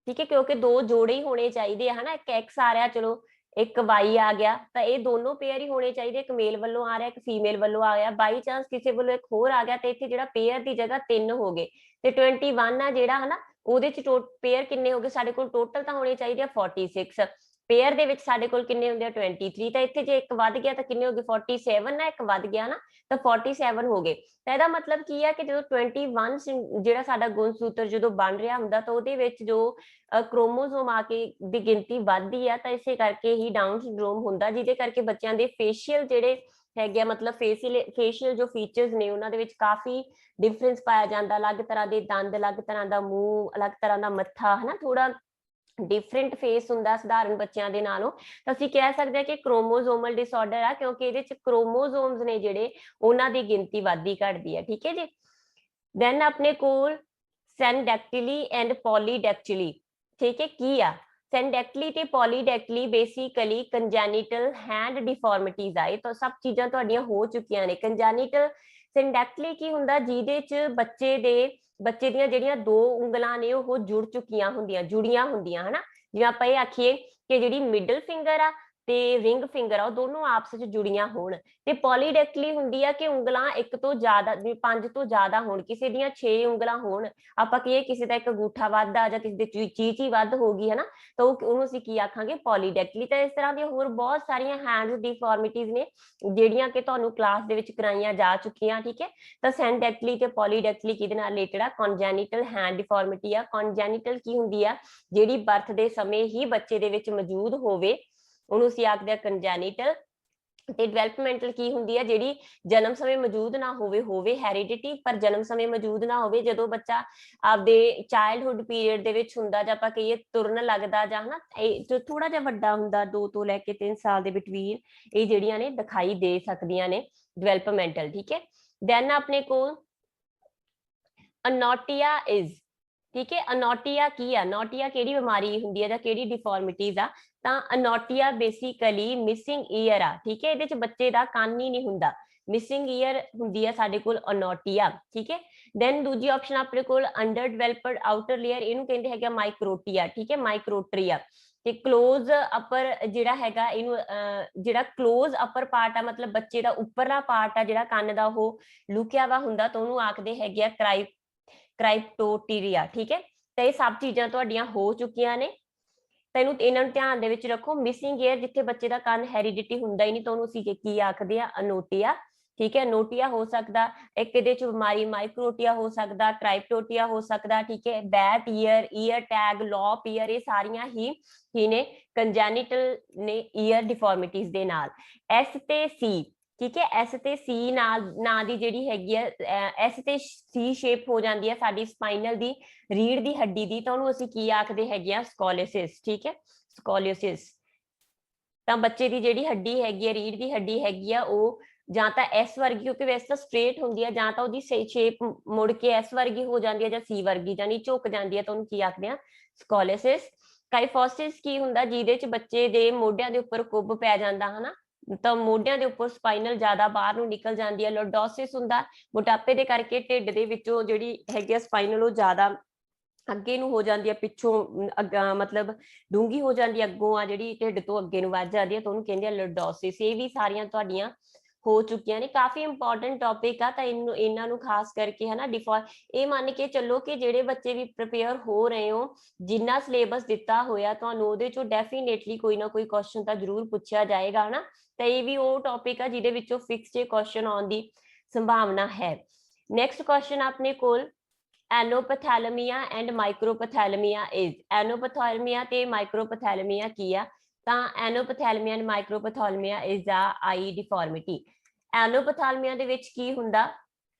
ਠੀਕ ਹੈ, ਕਿਉਂਕਿ ਦੋ ਜੋੜੇ ਹੀ ਹੋਣੇ ਚਾਹੀਦੇ ਆ, ਹਨਾ, ਇੱਕ X ਆ ਰਿਹਾ, ਚਲੋ ਇੱਕ Y ਆ ਗਿਆ, ਤਾਂ ਇਹ ਦੋਨੋਂ ਪੇਅਰ ਹੀ ਹੋਣੇ ਚਾਹੀਦੇ, ਇੱਕ ਮੇਲ ਵੱਲੋਂ ਆ ਰਿਹਾ, ਇੱਕ ਫੀਮੇਲ ਵੱਲੋਂ ਆ ਗਿਆ, ਬਾਈ ਚਾਂਸ ਕਿਸੇ ਵੱਲੋਂ ਇੱਕ ਹੋਰ ਆ ਗਿਆ, ਤੇ ਇੱਥੇ ਜਿਹੜਾ ਪੇਅਰ ਦੀ ਜਗ੍ਹਾ 3 ਹੋ ਗਏ, ਤੇ 21 ਆ ਜਿਹੜਾ, ਹਨਾ, ਉਹਦੇ ਚ ਪੇਅਰ ਕਿੰਨੇ ਹੋ ਗਏ ਸਾਡੇ ਕੋਲ, ਟੋਟਲ ਤਾਂ ਹੋਣੇ ਚਾਹੀਦੇ ਆ 46, ਪੇਅਰ ਦੇ ਵਿੱਚ ਸਾਡੇ ਕੋਲ ਕਿੰਨੇ ਹੁੰਦੇ ਆ 23, ਤਾਂ ਇੱਥੇ ਜੇ ਇੱਕ ਵੱਧ ਗਿਆ ਤਾਂ ਕਿੰਨੇ ਹੋ ਗਏ 47 ਨਾ, ਇੱਕ ਵੱਧ ਗਿਆ ਨਾ ਤਾਂ 47 ਹੋ ਗਏ। ਤਾਂ ਇਹਦਾ ਮਤਲਬ ਕੀ ਹੈ ਕਿ ਜਦੋਂ 21 ਜਿਹੜਾ ਸਾਡਾ ਗੁਣਸੂਤਰ ਜਦੋਂ ਬਣ ਰਿਹਾ ਹੁੰਦਾ ਤਾਂ ਉਹਦੇ ਵਿੱਚ ਜੋ ਕ੍ਰੋਮੋਸੋਮ ਆ ਕੇ ਦੀ ਗਿਣਤੀ ਵੱਧਦੀ ਆ, ਤਾਂ ਇਸੇ ਕਰਕੇ ਹੀ ਡਾਊਨ ਸਿੰਡਰੋਮ ਹੁੰਦਾ, ਜਿਹਦੇ ਕਰਕੇ ਬੱਚਿਆਂ ਦੇ ਫੇਸ਼ੀਅਲ ਜਿਹੜੇ ਹੈਗੇ ਆ, ਮਤਲਬ ਫੇਸ਼ੀਅਲ ਜੋ ਫੀਚਰਸ ਨੇ ਉਹਨਾਂ ਦੇ ਵਿੱਚ ਕਾਫੀ ਡਿਫਰੈਂਸ ਪਾਇਆ ਜਾਂਦਾ, ਅਲੱਗ ਤਰ੍ਹਾਂ ਦੇ ਦੰਦ, ਅਲੱਗ ਤਰ੍ਹਾਂ ਦਾ ਮੂੰਹ, ਅਲੱਗ ਤਰ੍ਹਾਂ ਦਾ ਮੱਥਾ, ਹਨਾ, ਥੋੜਾ ਡਿਫਰੈਂਟ ਫੇਸ ਹੁੰਦਾ ਸਧਾਰਨ ਬੱਚਿਆਂ ਦੇ ਨਾਲੋਂ। ਤਾਂ ਅਸੀਂ ਕਹਿ ਸਕਦੇ ਹਾਂ ਕਿ ਕ੍ਰੋਮੋਸੋਮਲ ਡਿਸਆਰਡਰ ਆ, ਕਿਉਂਕਿ ਇਹਦੇ ਚ ਕ੍ਰੋਮੋਸੋਮਸ ਨੇ ਜਿਹੜੇ ਉਹਨਾਂ ਦੀ ਗਿਣਤੀ ਵੱਧਦੀ ਘਟਦੀ ਹੈ, ਠੀਕ ਹੈ ਜੀ। ਦੈਨ ਆਪਣੇ ਕੋਲ ਸੈਨਡੈਕਟਿਲੀ ਐਂਡ ਪੋਲੀਡੈਕਟਿਲੀ, ਠੀਕ ਹੈ, ਕੀ ਆ? ਸੈਂਡੈਕਟਲੀ ਤੇ ਪੋਲੀਡੈਕਟਲੀ ਬੇਸਿਕਲੀ ਕੰਜੈਨੀਟਲ ਹੈਂਡ ਡਿਫਾਰਮਿਟੀਜ਼ ਆ। ਇਹ ਤਾਂ ਸਭ ਚੀਜ਼ਾਂ ਤੁਹਾਡੀਆਂ ਹੋ ਚੁੱਕੀਆਂ ਨੇ। ਕੰਜੈਨੀਟਲ ਸੈਂਡੈਕਟਲੀ ਕੀ ਹੁੰਦਾ, ਜਿਹਦੇ ਚ ਬੱਚੇ ਦੀਆਂ ਜਿਹੜੀਆਂ 2 ਉਂਗਲਾਂ ਨੇ ਉਹ ਜੁੜੀਆਂ ਹੁੰਦੀਆਂ ਹਨਾ। ਜਿਵੇਂ ਆਪਾਂ ਇਹ ਆਖੀਏ ਕਿ ਜਿਹੜੀ ਮਿਡਲ ਫਿੰਗਰ ਆ ਤੇ ਰਿੰਗ ਫਿੰਗਰ ਆ ਉਹ ਦੋਨੋਂ ਆਪਸ ਵਿੱਚ ਜੁੜੀਆਂ ਹੋਣ। ਤੇ ਪੋਲੀਡੈਕਟਲੀ ਹੁੰਦੀ ਆ ਕਿ ਉਂਗਲਾਂ 1 ਤੋਂ ਜ਼ਿਆਦਾ, 5 ਤੋਂ ਜ਼ਿਆਦਾ ਹੋਣ, ਕਿਸੇ ਦੀਆਂ 6 ਉਂਗਲਾਂ ਹੋਣ। ਆਪਾਂ ਕਹੀਏ ਕਿਸੇ ਦਾ ਇੱਕ ਅੰਗੂਠਾ ਵੱਧ ਆ ਜਾਂ ਕਿਸੇ ਦੀ ਚੀਚੀ ਵੱਧ ਹੋ ਗਈ ਹਨਾ, ਤਾਂ ਉਹਨੂੰ ਅਸੀਂ ਕੀ ਆਖਾਂਗੇ, ਪੋਲੀਡੈਕਟਲੀ। ਤਾਂ ਇਸ ਤਰ੍ਹਾਂ ਦੀਆਂ ਹੋਰ ਬਹੁਤ ਸਾਰੀਆਂ ਹੈਂਡਸ ਡਿਫਾਰਮਿਟੀਜ਼ ਨੇ ਜਿਹੜੀਆਂ ਕਿ ਤੁਹਾਨੂੰ ਕਲਾਸ ਦੇ ਵਿੱਚ ਕਰਾਈਆਂ ਜਾ ਚੁੱਕੀਆਂ, ਠੀਕ ਹੈ। ਤਾਂ ਸੈਂਡੈਕਟਲੀ ਤੇ ਪੋਲੀਡੈਕਟਲੀ ਕਿਹਦੇ ਨਾਲ ਰਿਲੇਟਡ ਆ, ਕੰਜੈਨੀਟਲ ਹੈਂਡ ਡਿਫਾਰਮਿਟੀ ਆ। ਕੰਜੈਨੀਟਲ ਕੀ ਹੁੰਦੀ ਆ, ਜਿਹੜੀ ਬਰਥ ਦੇ ਸਮੇਂ ਹੀ ਬੱਚੇ ਦੇ ਵਿੱਚ ਮੌਜੂਦ ਹੋਵੇ, ਉਹਨੂੰ ਅਸੀਂ ਆਖਦੇ ਆ ਕੰਜੈਨੀਟਲ। ਤੇ ਡਿਵੈਲਪਮੈਂਟਲ ਕੀ ਹੁੰਦੀ ਆ, ਜਿਹੜੀ ਜਨਮ ਸਮੇਂ ਮੌਜੂਦ ਨਾ ਹੋਵੇ ਹੈਰੀਡਿਟੀ, ਪਰ ਜਨਮ ਸਮੇਂ ਮੌਜੂਦ ਨਾ ਹੋਵੇ, ਜਦੋਂ ਬੱਚਾ ਆਪਦੇ ਚਾਈਲਡਹੁੱਡ ਪੀਰੀਅਡ ਦੇ ਵਿੱਚ ਹੁੰਦਾ, ਜਾਂ ਆਪਾਂ ਕਹੀਏ ਤੁਰਨ ਲੱਗਦਾ ਜਾਂ ਹਨਾ ਜੋ ਥੋੜਾ ਜਿਹਾ ਵੱਡਾ ਹੁੰਦਾ 2 ਤੋਂ ਲੈ ਕੇ 3 ਸਾਲ ਦੇ ਬਿਟਵੀਨ, ਇਹ ਜਿਹੜੀਆਂ ਨੇ ਦਿਖਾਈ ਦੇ ਸਕਦੀਆਂ ਨੇ ਡਿਵੈਲਪਮੈਂਟਲ, ਠੀਕ ਹੈ। ਦੈਨ ਆਪਣੇ ਕੋਲ ਅਨੋਟੀਆ ਇਜ਼, ਠੀਕ ਹੈ। ਅਨੋਟੀਆ ਕੀ ਆ, ਅਨੋਟੀਆ ਕਿਹੜੀ ਬਿਮਾਰੀ ਹੁੰਦੀ ਹੈ ਜਾਂ ਕਿਹੜੀ ਡਿਫਾਰਮਿਟੀਜ਼ ਆ, ਤਾਂ ਅਨੋਟੀਆ ਬੇਸਿਕਲੀ ਮਿਸਿੰਗ ਈਅਰ ਆ, ਠੀਕ ਹੈ। ਇਹਦੇ ਚ ਬੱਚੇ ਦਾ ਕੰਨ ਹੀ ਨਹੀਂ ਹੁੰਦਾ, ਮਿਸਿੰਗ ਈਅਰ ਹੁੰਦੀ ਆ ਸਾਡੇ ਕੋਲ ਅਨੋਟੀਆ, ਠੀਕ ਹੈ। ਦੈਨ ਦੂਜੀ ਆਪਸ਼ਨ ਆਪਣੇ ਕੋਲ ਅੰਡਰ ਡਿਵੈਲਪਡ ਆਊਟਰ ਲੇਅਰ, ਇਹਨੂੰ ਕਹਿੰਦੇ ਹੈਗਾ ਮਾਈਕਰੋਟੀਆ, ਠੀਕ ਹੈ, ਮਾਈਕਰੋਟਰੀਆ। ਤੇ ਕਲੋਜ਼ ਅਪਰ ਜਿਹੜਾ ਹੈਗਾ, ਇਹਨੂੰ ਜਿਹੜਾ ਕਲੋਜ਼ ਅਪਰ ਪਾਰਟ ਆ, ਮਤਲਬ ਬੱਚੇ ਦਾ ਉੱਪਰਲਾ ਪਾਰਟ ਆ ਜਿਹੜਾ ਕੰਨ ਦਾ, ਉਹ ਲੁਕਿਆ ਵਾ ਹੁੰਦਾ, ਤਾਂ ਉਹਨੂੰ ਆਖਦੇ ਹੈਗੇ ਆ ਕ੍ਰਾਈਪਟੋਟੀਰੀਆ, ਠੀਕ ਹੈ। ਤਾਂ ਇਹ ਸਭ ਚੀਜ਼ਾਂ ਤੁਹਾਡੀਆਂ ਹੋ ਚੁੱਕੀਆਂ ਨੇ, ਤਾਂ ਇਹਨਾਂ ਨੂੰ ਧਿਆਨ ਦੇ ਵਿੱਚ ਰੱਖੋ। ਮਿਸਿੰਗ ਏਅਰ, ਜਿੱਥੇ ਬੱਚੇ ਦਾ ਕੰਨ ਹੈਰੀਡਿਟੀ ਹੁੰਦਾ ਹੀ ਨਹੀਂ, ਤਾਂ ਉਹਨੂੰ ਅਸੀਂ ਕੀ ਆਖਦੇ ਆ, ਅਨੋਟੀਆ, ਠੀਕ ਹੈ। ਅਨੋਟੀਆ ਹੋ ਸਕਦਾ, ਇੱਕ ਇਹਦੇ ਚ ਬਿਮਾਰੀ ਮਾਈਕਰੋਟੀਆ ਹੋ ਸਕਦਾ, ਕ੍ਰਾਈਪਟੋਟੀਆ ਹੋ ਸਕਦਾ, ਠੀਕ ਹੈ। Bat ear, ear tag, lop ear, ਇਹ ਸਾਰੀਆਂ ਹੀ ਨੇ ਕੰਜੈਨੀਟਲ ਨੇ ਈਅਰ ਡਿਫਾਰਮਿਟੀਜ਼ ਦੇ ਨਾਲ। ਐਸ ਤੇ ਸੀ, ਠੀਕ ਹੈ, ਐਸ ਤੇ ਸੀ ਨਾਂ ਦੀ ਜਿਹੜੀ ਹੈਗੀ ਆ, ਐਸ ਤੇ ਸੀ ਸ਼ੇਪ ਹੋ ਜਾਂਦੀ ਹੈ ਸਾਡੀ ਸਪਾਈਨਲ ਦੀ ਰੀੜ ਦੀ ਹੱਡੀ ਦੀ, ਤਾਂ ਉਹਨੂੰ ਅਸੀਂ ਕੀ ਆਖਦੇ ਹੈਗੇ ਆ, ਸਕੋਲੀਓਸਿਸ, ਠੀਕ ਹੈ, ਸਕੋਲੀਓਸਿਸ। ਤਾਂ ਬੱਚੇ ਦੀ ਜਿਹੜੀ ਹੱਡੀ ਹੈਗੀ ਆ, ਰੀੜ ਦੀ ਹੱਡੀ ਹੈਗੀ ਆ, ਉਹ ਜਾਂ ਤਾਂ ਐਸ ਵਰਗੀ, ਕਿਉਂਕਿ ਵੈਸੇ ਤਾਂ ਸਟ੍ਰੇਟ ਹੁੰਦੀ ਹੈ, ਜਾਂ ਤਾਂ ਉਹਦੀ ਸ਼ੇਪ ਮੁੜ ਕੇ ਐਸ ਵਰਗੀ ਹੋ ਜਾਂਦੀ ਹੈ, ਜਾਂ ਸੀ ਵਰਗੀ, ਜਾਨੀ ਝੁਕ ਜਾਂਦੀ ਹੈ, ਤਾਂ ਉਹਨੂੰ ਕੀ ਆਖਦੇ ਆ, ਸਕੋਲੀਓਸਿਸ। ਕਾਈਫੋਸਿਸ ਕੀ ਹੁੰਦਾ, ਜਿਹਦੇ ਚ ਬੱਚੇ ਦੇ ਮੋਢਿਆਂ ਦੇ ਉੱਪਰ ਕੁੱਬ ਪੈ ਜਾਂਦਾ ਹਨਾ, ਤਾਂ ਮੋਢਿਆਂ ਦੇ ਉੱਪਰ ਸਪਾਈਨਲ ਜ਼ਿਆਦਾ ਬਾਹਰ ਨੂੰ ਨਿਕਲ ਜਾਂਦੀ ਹੈ। ਲੋਰਡੋਸਿਸ ਹੁੰਦਾ, ਮੋਟਾਪੇ ਦੇ ਕਰਕੇ ਢਿੱਡ ਦੇ ਵਿੱਚੋਂ ਜਿਹੜੀ ਹੈਗੀ ਆ ਸਪਾਈਨਲ, ਉਹ ਜ਼ਿਆਦਾ ਅੱਗੇ ਨੂੰ ਹੋ ਜਾਂਦੀ ਹੈ, ਪਿੱਛੋਂ ਮਤਲਬ ਡੂੰਗੀ ਹੋ ਜਾਂਦੀ ਹੈ, ਅੱਗੋਂ ਆ ਜਿਹੜੀ ਢਿੱਡ ਤੋਂ ਅੱਗੇ ਨੂੰ ਵੱਧ ਜਾਂਦੀ ਹੈ, ਤਾਂ ਉਹਨੂੰ ਕਹਿੰਦੇ ਆ ਲੋਰਡੋਸਿਸ। ਇਹ ਵੀ ਸਾਰੀਆਂ ਤੁਹਾਡੀਆਂ ਹੋ ਚੁੱਕੀਆਂ ਨੇ, ਕਾਫੀ ਇੰਪੋਰਟੈਂਟ ਟੌਪਿਕ ਆ। ਤਾਂ ਇਹਨਾਂ ਨੂੰ ਖਾਸ ਕਰਕੇ ਹਨਾ ਇਹ ਮੰਨ ਕੇ ਚੱਲੋ ਕਿ ਜਿਹੜੇ ਬੱਚੇ ਵੀ ਪ੍ਰਿਪੇਅਰ ਹੋ ਰਹੇ ਹੋ, ਜਿੰਨਾ ਸਿਲੇਬਸ ਦਿੱਤਾ ਹੋਇਆ ਤੁਹਾਨੂੰ, ਉਹਦੇ ਚੋਂ ਡੈਫੀਨੇਟਲੀ ਕੋਈ ਨਾ ਕੋਈ ਕੁਐਸਚਨ ਤਾਂ ਜ਼ਰੂਰ ਪੁੱਛਿਆ ਜਾਏਗਾ ਹਨਾ। ਤਾਂ ਇਹ ਵੀ ਉਹ ਟੌਪਿਕ ਆ ਜਿਹਦੇ ਵਿੱਚੋਂ ਫਿਕਸ ਜੇ ਕੁਐਸਚਨ ਆਉਣ ਦੀ ਸੰਭਾਵਨਾ ਹੈ। ਨੈਕਸਟ ਕੁਐਸਚਨ ਆਪਣੇ ਕੋਲ ਐਨੋਪੈਥੈਲਮੀਆ ਐਂਡ ਮਾਈਕਰੋਪੈਥੈਲਮੀਆ ਇਜ਼, ਐਨੋਪੈਥੈਲਮੀਆ ਤੇ ਮਾਈਕਰੋਪੈਥੈਲਮੀਆ ਕੀ ਆ, ਤਾਂ ਐਨੋਪੈਥੈਲਮੀਆ ਐਂਡ ਮਾਈਕਰੋਪੈਥੈਲਮੀਆ ਇਜ਼ ਆ ਆਈ ਡਿਫਾਰਮਿਟੀ। ਐਨੋਪੈਥੈਲਮੀਆ ਦੇ ਵਿੱਚ ਕੀ ਹੁੰਦਾ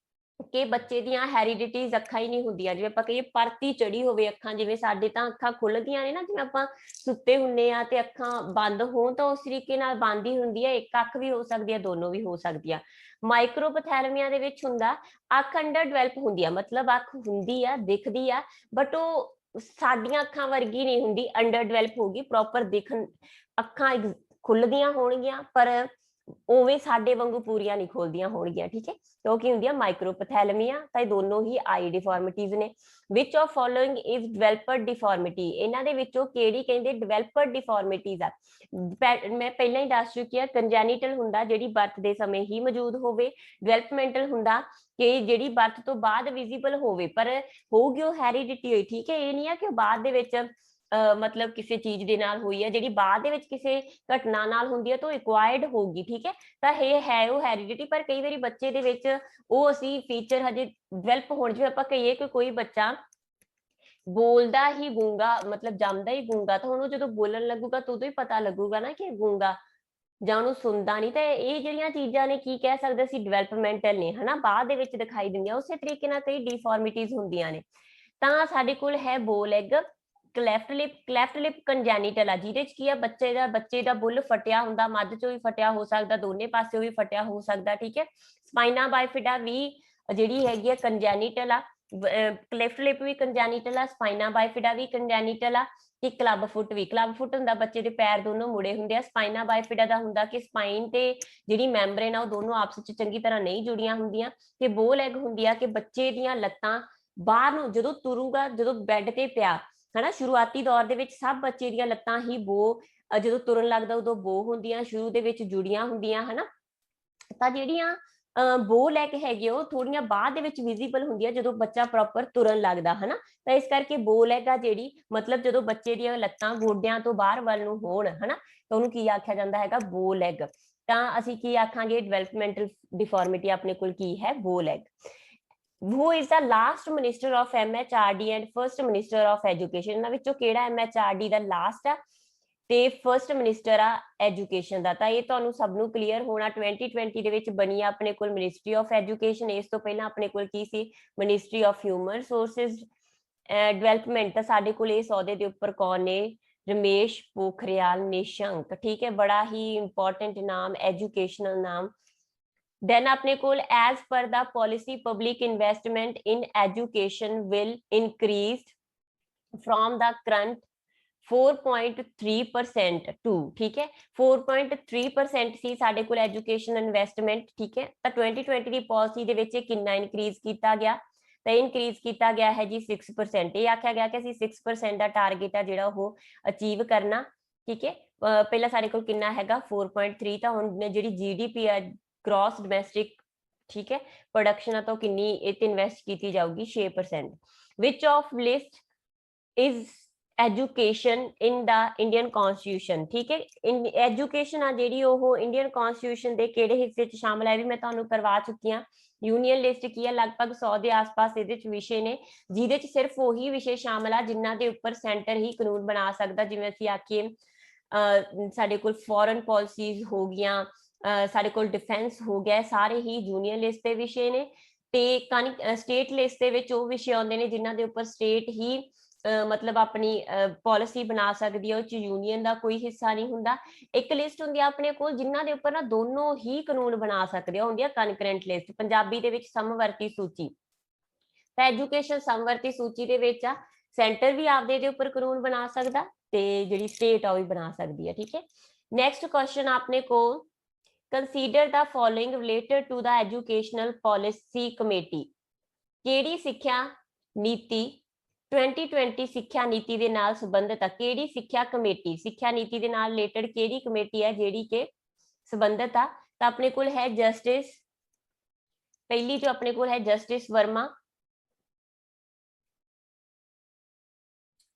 ਕਿ ਬੱਚੇ ਦੀਆਂ ਹੈਰੀਡਿਟੀਜ਼ ਅੱਖਾਂ ਹੀ ਨਹੀਂ ਹੁੰਦੀਆਂ, ਜਿਵੇਂ ਆਪਾਂ ਕਹੀਏ ਪਰਤੀ ਚੜੀ ਹੋਵੇ ਅੱਖਾਂ, ਜਿਵੇਂ ਸਾਡੇ ਤਾਂ ਅੱਖਾਂ ਖੁੱਲਦੀਆਂ ਨੇ ਨਾ, ਜਿਵੇਂ ਆਪਾਂ ਸੁੱਤੇ ਹੁੰਨੇ ਆ ਤੇ ਅੱਖਾਂ ਬੰਦ ਹੋਣ, ਤਾਂ ਉਸ ਤਰੀਕੇ ਨਾਲ ਬੰਦ ਹੀ ਹੁੰਦੀ ਹੈ, ਇੱਕ ਅੱਖ ਵੀ ਹੋ ਸਕਦੀ ਹੈ, ਦੋਨੋਂ ਵੀ ਹੋ ਸਕਦੀਆਂ। ਮਾਈਕਰੋਪੈਥੈਲਮੀਆ ਦੇ ਵਿੱਚ ਹੁੰਦਾ ਅੱਖ ਅੰਡਰ ਡਿਵੈਲਪ ਹੁੰਦੀ ਆ, ਮਤਲਬ ਅੱਖ ਹੁੰਦੀ ਆ, ਦਿਖਦੀ ਆ, ਬਟ ਉਹ ਸਾਡੀਆਂ ਅੱਖਾਂ ਵਰਗੀ ਨਹੀਂ ਹੁੰਦੀ, ਅੰਡਰ ਡਿਵੈਲਪ ਹੋਗੀ, ਪ੍ਰੋਪਰ ਦਿਖਣ, ਅੱਖਾਂ ਖੁੱਲਦੀਆਂ ਹੋਣਗੀਆਂ ਪਰ ਉਵੇਂ ਸਾਡੇ ਵਾਂਗੂ ਪੂਰੀਆਂ ਨਹੀਂ ਖੋਲਦੀਆਂ ਹੋਣਗੀਆਂ, ਠੀਕ ਹੈ। ਤਾਂ ਉਹ ਕੀ ਹੁੰਦੀ ਆ, ਮਾਈਕਰੋਪੈਥੈਲਮੀਆ। ਤਾਂ ਇਹ ਦੋਨੋਂ ਹੀ ਆਈ ਡਿਫਾਰਮਿਟੀਜ਼ ਨੇ। Which of following is developed deformity, ਇਹਨਾਂ ਦੇ ਵਿੱਚੋਂ ਕਿਹੜੀ ਕਹਿੰਦੇ ਡਿਵੈਲਪਡ ਡਿਫਾਰਮਿਟੀਜ਼ ਆ। ਮੈਂ ਪਹਿਲਾਂ ਹੀ ਦੱਸ ਚੁੱਕੀ ਆ, ਕੰਜੈਨੀਟਲ ਹੁੰਦਾ ਜਿਹੜੀ ਬਰਥ ਦੇ ਸਮੇਂ ਹੀ ਮੌਜੂਦ ਹੋਵੇ, ਡਿਵੈਲਪਮੈਂਟਲ ਹੁੰਦਾ ਕਿ ਜਿਹੜੀ ਬਰਥ ਤੋਂ ਬਾਅਦ ਵਿਜ਼ੀਬਲ ਹੋਵੇ, ਪਰ ਹੋਊਗੀ ਉਹ ਹੈਰੀਡਿਟੀ ਹੋਈ, ਠੀਕ ਹੈ। ਇਹ ਨਹੀਂ ਆ ਕਿ ਉਹ ਬਾਅਦ ਦੇ ਵਿੱਚ ਮਤਲਬ ਕਿਸੇ ਚੀਜ਼ ਦੇ ਨਾਲ ਹੋਈ ਹੈ, ਜਿਹੜੀ ਬਾਅਦ ਦੇ ਵਿੱਚ ਕਿਸੇ ਘਟਨਾ ਨਾਲ ਹੁੰਦੀ ਹੈ ਤਾਂ ਉਹ ਐਕਵਾਇਰਡ ਹੋਊਗੀ, ਠੀਕ ਹੈ। ਤਾਂ ਇਹ ਹੈ ਉਹ ਹੈਰੀਡਿਟੀ, ਪਰ ਕਈ ਵਾਰੀ ਬੱਚੇ ਦੇ ਵਿੱਚ ਉਹ ਅਸੀਂ ਫੀਚਰ ਹਜੇ ਡਿਵੈਲਪ ਹੋਣ, ਜਿਵੇਂ ਆਪਾਂ ਕਹੀਏ ਕਿ ਕੋਈ ਬੱਚਾ ਬੋਲਦਾ ਹੀ ਗੂੰਗਾ, ਮਤਲਬ ਜੰਮਦਾ ਹੀ ਗੂੰਗਾ, ਤਾਂ ਉਹਨੂੰ ਜਦੋਂ ਬੋਲਣ ਲੱਗੂਗਾ ਤਾਂ ਉਦੋਂ ਹੀ ਪਤਾ ਲੱਗੂਗਾ ਨਾ ਕਿ ਗੂੰਗਾ, ਜਾਂ ਉਹਨੂੰ ਸੁਣਦਾ ਨਹੀਂ। ਤਾਂ ਇਹ ਜਿਹੜੀਆਂ ਚੀਜ਼ਾਂ ਨੇ ਕੀ ਕਹਿ ਸਕਦੇ ਅਸੀਂ, ਡਿਵੈਲਪਮੈਂਟਲ ਨੇ ਹਨਾ, ਬਾਅਦ ਦੇ ਵਿੱਚ ਦਿਖਾਈ ਦਿੰਦੀਆਂ। ਉਸੇ ਤਰੀਕੇ ਨਾਲ ਕਈ ਡਿਫਾਰਮਿਟੀਜ਼ ਹੁੰਦੀਆਂ ਨੇ। ਤਾਂ ਸਾਡੇ ਕੋਲ ਹੈ ਬੋਲੈਗ, ਕਲੈਫਟ ਲਿਪ ਕੰਜੈਨੀਟਲ ਆ, ਜਿਹਦੇ ਚ ਕੀ ਆ, ਬੱਚੇ ਦਾ ਬੁੱਲ ਫਟਿਆ ਹੁੰਦਾ, ਮੱਝ ਚੋਂ ਵੀ ਫਟਿਆ ਹੋ ਸਕਦਾ, ਦੋਨੇ ਪਾਸਿਓਂ ਵੀ ਫਟਿਆ ਹੋ ਸਕਦਾ, ਠੀਕ ਹੈ। ਸਪਾਈਨਾ ਬਾਈਫਿਡਾ ਵੀ ਜਿਹੜੀ ਹੈਗੀ ਆ ਕੰਜੈਨੀਟਲ ਆ, ਕਲੈਫਟ ਲਿਪ ਵੀ ਕੰਜੈਨੀਟਲ ਆ, ਸਪਾਈਨਾ ਬਾਈਫਿਡਾ ਵੀ ਕੰਜੈਨੀਟਲ ਆ। ਕਿ ਕਲੱਬ ਫੁੱਟ ਵੀ, ਕਲੱਬ ਫੁੱਟ ਹੁੰਦਾ ਬੱਚੇ ਦੇ ਪੈਰ ਦੋਨੋਂ ਮੁੜੇ ਹੁੰਦੇ ਆ। ਸਪਾਈਨਾ ਬਾਈਫਿਡਾ ਦਾ ਹੁੰਦਾ ਕਿ ਸਪਾਈਨ ਤੇ ਜਿਹੜੀ ਮੈਂਬਰੇਨ ਆ ਉਹ ਦੋਨੋਂ ਆਪਸ ਵਿੱਚ ਚੰਗੀ ਤਰ੍ਹਾਂ ਨਹੀਂ ਜੁੜੀਆਂ ਹੁੰਦੀਆਂ। ਤੇ ਬੋ ਲੈਗ ਹੁੰਦੀ ਆ ਕਿ ਬੱਚੇ ਦੀਆਂ ਲੱਤਾਂ ਬਾਹਰ ਨੂੰ ਜਦੋਂ ਤੁਰੂਗਾ, ਜਦੋਂ ਬੈੱਡ ਤੇ ਪਿਆ ਹਨਾ, ਸ਼ੁਰੂਆਤੀ ਦੌਰ ਦੇ ਵਿੱਚ ਸਭ ਬੱਚੇ ਦੀਆਂ ਲੱਤਾਂ ਹੀ ਬੋ, ਜਦੋਂ ਤੁਰਨ ਲੱਗਦਾ ਉਦੋਂ ਬੋ ਹੁੰਦੀਆਂ, ਸ਼ੁਰੂ ਦੇ ਵਿੱਚ ਜੁੜੀਆਂ ਹੁੰਦੀਆਂ ਹਨਾ। ਤਾਂ ਜਿਹੜੀਆਂ ਬੋ ਲੈਗ ਹੈਗੀ ਉਹ ਥੋੜੀਆਂ ਬਾਅਦ ਦੇ ਵਿੱਚ ਵਿਜ਼ੀਬਲ ਹੁੰਦੀਆਂ ਜਦੋਂ ਬੱਚਾ ਪ੍ਰੋਪਰ ਤੁਰਨ ਲੱਗਦਾ ਹਨਾ। ਤਾਂ ਇਸ ਕਰਕੇ ਬੋ ਲੈਗ ਆ ਜਿਹੜੀ, ਮਤਲਬ ਜਦੋਂ ਬੱਚੇ ਦੀਆਂ ਲੱਤਾਂ ਗੋਡਿਆਂ ਤੋਂ ਬਾਹਰ ਵੱਲ ਨੂੰ ਹੋਣ ਹਨਾ, ਤਾਂ ਉਹਨੂੰ ਕੀ ਆਖਿਆ ਜਾਂਦਾ ਹੈਗਾ, ਬੋ ਲੈਗ। ਤਾਂ ਅਸੀਂ ਕੀ ਆਖਾਂਗੇ, ਡਿਵੈਲਪਮੈਂਟਲ ਡਿਫਾਰਮਿਟੀ ਆਪਣੇ ਕੋਲ ਕੀ ਹੈ, ਬੋ leg. Who is the last minister of MHRD and first minister of education? ਇਹਨਾਂ ਵਿੱਚੋਂ ਕਿਹੜਾ MHRD ਦਾ ਲਾਸਟ ਆ ਤੇ ਫਰਸਟ ਮਿਨਿਸਟਰ ਆ ਐਜੂਕੇਸ਼ਨ ਦਾ? ਤਾਂ ਇਹ ਤੁਹਾਨੂੰ ਸਭ ਨੂੰ ਕਲੀਅਰ ਹੋਣਾ। 2020 ਦੇ ਵਿੱਚ ਬਣੀ ਆ ਆਪਣੇ ਕੋਲ ਮਿਨਿਸਟਰੀ ਆਫ ਐਜੂਕੇਸ਼ਨ। ਇਸ ਤੋਂ ਪਹਿਲਾਂ ਆਪਣੇ ਕੋਲ ਕੀ ਸੀ, ministry of human resources development. ਤਾਂ ਸਾਡੇ ਕੋਲ ਇਸ ਅਹੁਦੇ ਦੇ ਉੱਪਰ ਕੌਣ ਨੇ, ਰਮੇਸ਼ ਪੋਖਰਿਆਲ ਨਿਸ਼ੰਕ। ਠੀਕ ਹੈ, ਬੜਾ ਹੀ ਇੰਪੋਰਟੈਂਟ ਨਾਮ, ਐਜੂਕੇਸ਼ਨਲ ਨਾਮ। then ਆਪਣੇ ਕੋਲ as per the policy public investment in education will increase from the current 4.3% to, ਠੀਕ ਹੈ 4.3% ਸੀ ਸਾਡੇ ਕੋਲ ਐਜੂਕੇਸ਼ਨ ਇਨਵੈਸਟਮੈਂਟ। ਠੀਕ ਹੈ, ਤਾਂ 2020 ਦੀ ਪਾਲਿਸੀ ਦੇ ਵਿੱਚ ਕਿੰਨਾ ਇਨਕਰੀਜ਼ ਕੀਤਾ ਗਿਆ, ਤਾਂ ਇਨਕਰੀਜ਼ ਕੀਤਾ ਗਿਆ ਹੈ ਜੀ 6%। ਇਹ ਆਖਿਆ ਗਿਆ ਕਿ ਅਸੀਂ 6% ਦਾ ਟਾਰਗੇਟ ਆ ਜਿਹੜਾ ਉਹ ਅਚੀਵ ਕਰਨਾ। ਠੀਕ ਹੈ, ਪਹਿਲਾਂ ਸਾਡੇ ਕੋਲ ਕਿੰਨਾ ਹੈਗਾ 4.3, ਤਾਂ ਹੁਣ ਜਿਹੜੀ GDP ਆ, ਗ੍ਰੋਸ ਡੋਮੈਸਟਿਕ, ਠੀਕ ਹੈ, ਪ੍ਰੋਡਕਸ਼ਨ ਆ, ਤਾਂ ਕਿੰਨੀ ਇਹ ਤੇ ਇਨਵੈਸਟ ਕੀਤੀ ਜਾਊਗੀ 6%। Which of list is education in the Indian constitution? ਠੀਕ ਹੈ, ਐਜੂਕੇਸ਼ਨ ਆ ਜਿਹੜੀ ਉਹ ਇੰਡੀਅਨ ਕਨਸਟੀਟਿਊਸ਼ਨ ਦੇ ਕਿਹੜੇ ਹਿੱਸੇ 'ਚ ਸ਼ਾਮਲ ਹੈ, ਵੀ ਮੈਂ ਤੁਹਾਨੂੰ ਕਰਵਾ ਚੁੱਕੀ ਹਾਂ। ਯੂਨੀਅਨ ਲਿਸਟ ਕੀ ਹੈ, ਲਗਭਗ 100 ਦੇ ਆਸ-ਪਾਸ ਇਹਦੇ 'ਚ ਵਿਸ਼ੇ ਨੇ, ਜਿਹਦੇ 'ਚ ਸਿਰਫ ਉਹੀ ਵਿਸ਼ੇ ਸ਼ਾਮਲ ਆ ਜਿਨ੍ਹਾਂ ਦੇ ਉੱਪਰ ਸੈਂਟਰ ਹੀ ਕਾਨੂੰਨ ਬਣਾ ਸਕਦਾ। ਜਿਵੇਂ ਅਸੀਂ ਆਖੀਏ ਸਾਡੇ ਕੋਲ ਫੋਰਨ ਪਾਲਿਸੀਜ਼ ਹੋ ਗਈਆਂ, ਸਾਡੇ ਕੋਲ ਡਿਫੈਂਸ ਹੋ ਗਿਆ, ਸਾਰੇ ਹੀ ਯੂਨੀਅਨ ਲਿਸਟ ਦੇ ਵਿਸ਼ੇ ਨੇ। ਤੇ ਸਟੇਟ ਲਿਸਟ ਦੇ ਵਿੱਚ ਉਹ ਵਿਸ਼ੇ ਆਉਂਦੇ ਨੇ ਜਿਨ੍ਹਾਂ ਦੇ ਉੱਪਰ ਸਟੇਟ ਹੀ ਮਤਲਬ ਆਪਣੀ ਪਾਲਿਸੀ ਬਣਾ ਸਕਦੀ ਹੈ, ਉਹ 'ਚ ਯੂਨੀਅਨ ਦਾ ਕੋਈ ਹਿੱਸਾ ਨਹੀਂ ਹੁੰਦਾ। ਇੱਕ ਲਿਸਟ ਹੁੰਦੀ ਆ ਆਪਣੇ ਕੋਲ ਜਿਨ੍ਹਾਂ ਦੇ ਉੱਪਰ ਨਾ ਦੋਨੋਂ ਹੀ ਕਾਨੂੰਨ ਬਣਾ ਸਕਦੇ ਆ, ਹੁੰਦੀ ਆ ਕਨਕਰੈਂਟ ਲਿਸਟ, ਪੰਜਾਬੀ ਦੇ ਵਿੱਚ ਸਮਵਰਤੀ ਸੂਚੀ। ਤਾਂ ਐਜੂਕੇਸ਼ਨ ਸਮਵਰਤੀ ਸੂਚੀ ਦੇ ਵਿੱਚ ਆ, ਸੈਂਟਰ ਵੀ ਆਪਦੇ ਦੇ ਉੱਪਰ ਕਾਨੂੰਨ ਬਣਾ ਸਕਦਾ ਤੇ ਜਿਹੜੀ ਸਟੇਟ ਆ ਉਹ ਵੀ ਬਣਾ ਸਕਦੀ ਹੈ। ਠੀਕ ਹੈ, ਨੈਕਸਟ ਕੁਐਸਚਨ ਆਪਣੇ ਕੋਲ, consider the following related to the educational policy committee। ਕਿਹੜੀ ਸਿੱਖਿਆ ਨੀਤੀ 2020 ਸਿੱਖਿਆ ਨੀਤੀ ਦੇ ਨਾਲ ਸੰਬੰਧਿਤ ਆ? ਕਿਹੜੀ ਸਿੱਖਿਆ ਕਮੇਟੀ, ਸਿੱਖਿਆ ਨੀਤੀ ਦੇ ਨਾਲ ਰਿਲੇਟਡ ਕਿਹੜੀ ਕਮੇਟੀ ਹੈ ਜਿਹੜੀ ਕਿ ਸੰਬੰਧਿਤ ਆ? ਤਾਂ ਆਪਣੇ ਕੋਲ ਹੈ ਜਸਟਿਸ, ਪਹਿਲੀ ਜੋ ਆਪਣੇ ਕੋਲ ਹੈ ਜਸਟਿਸ ਵਰਮਾ।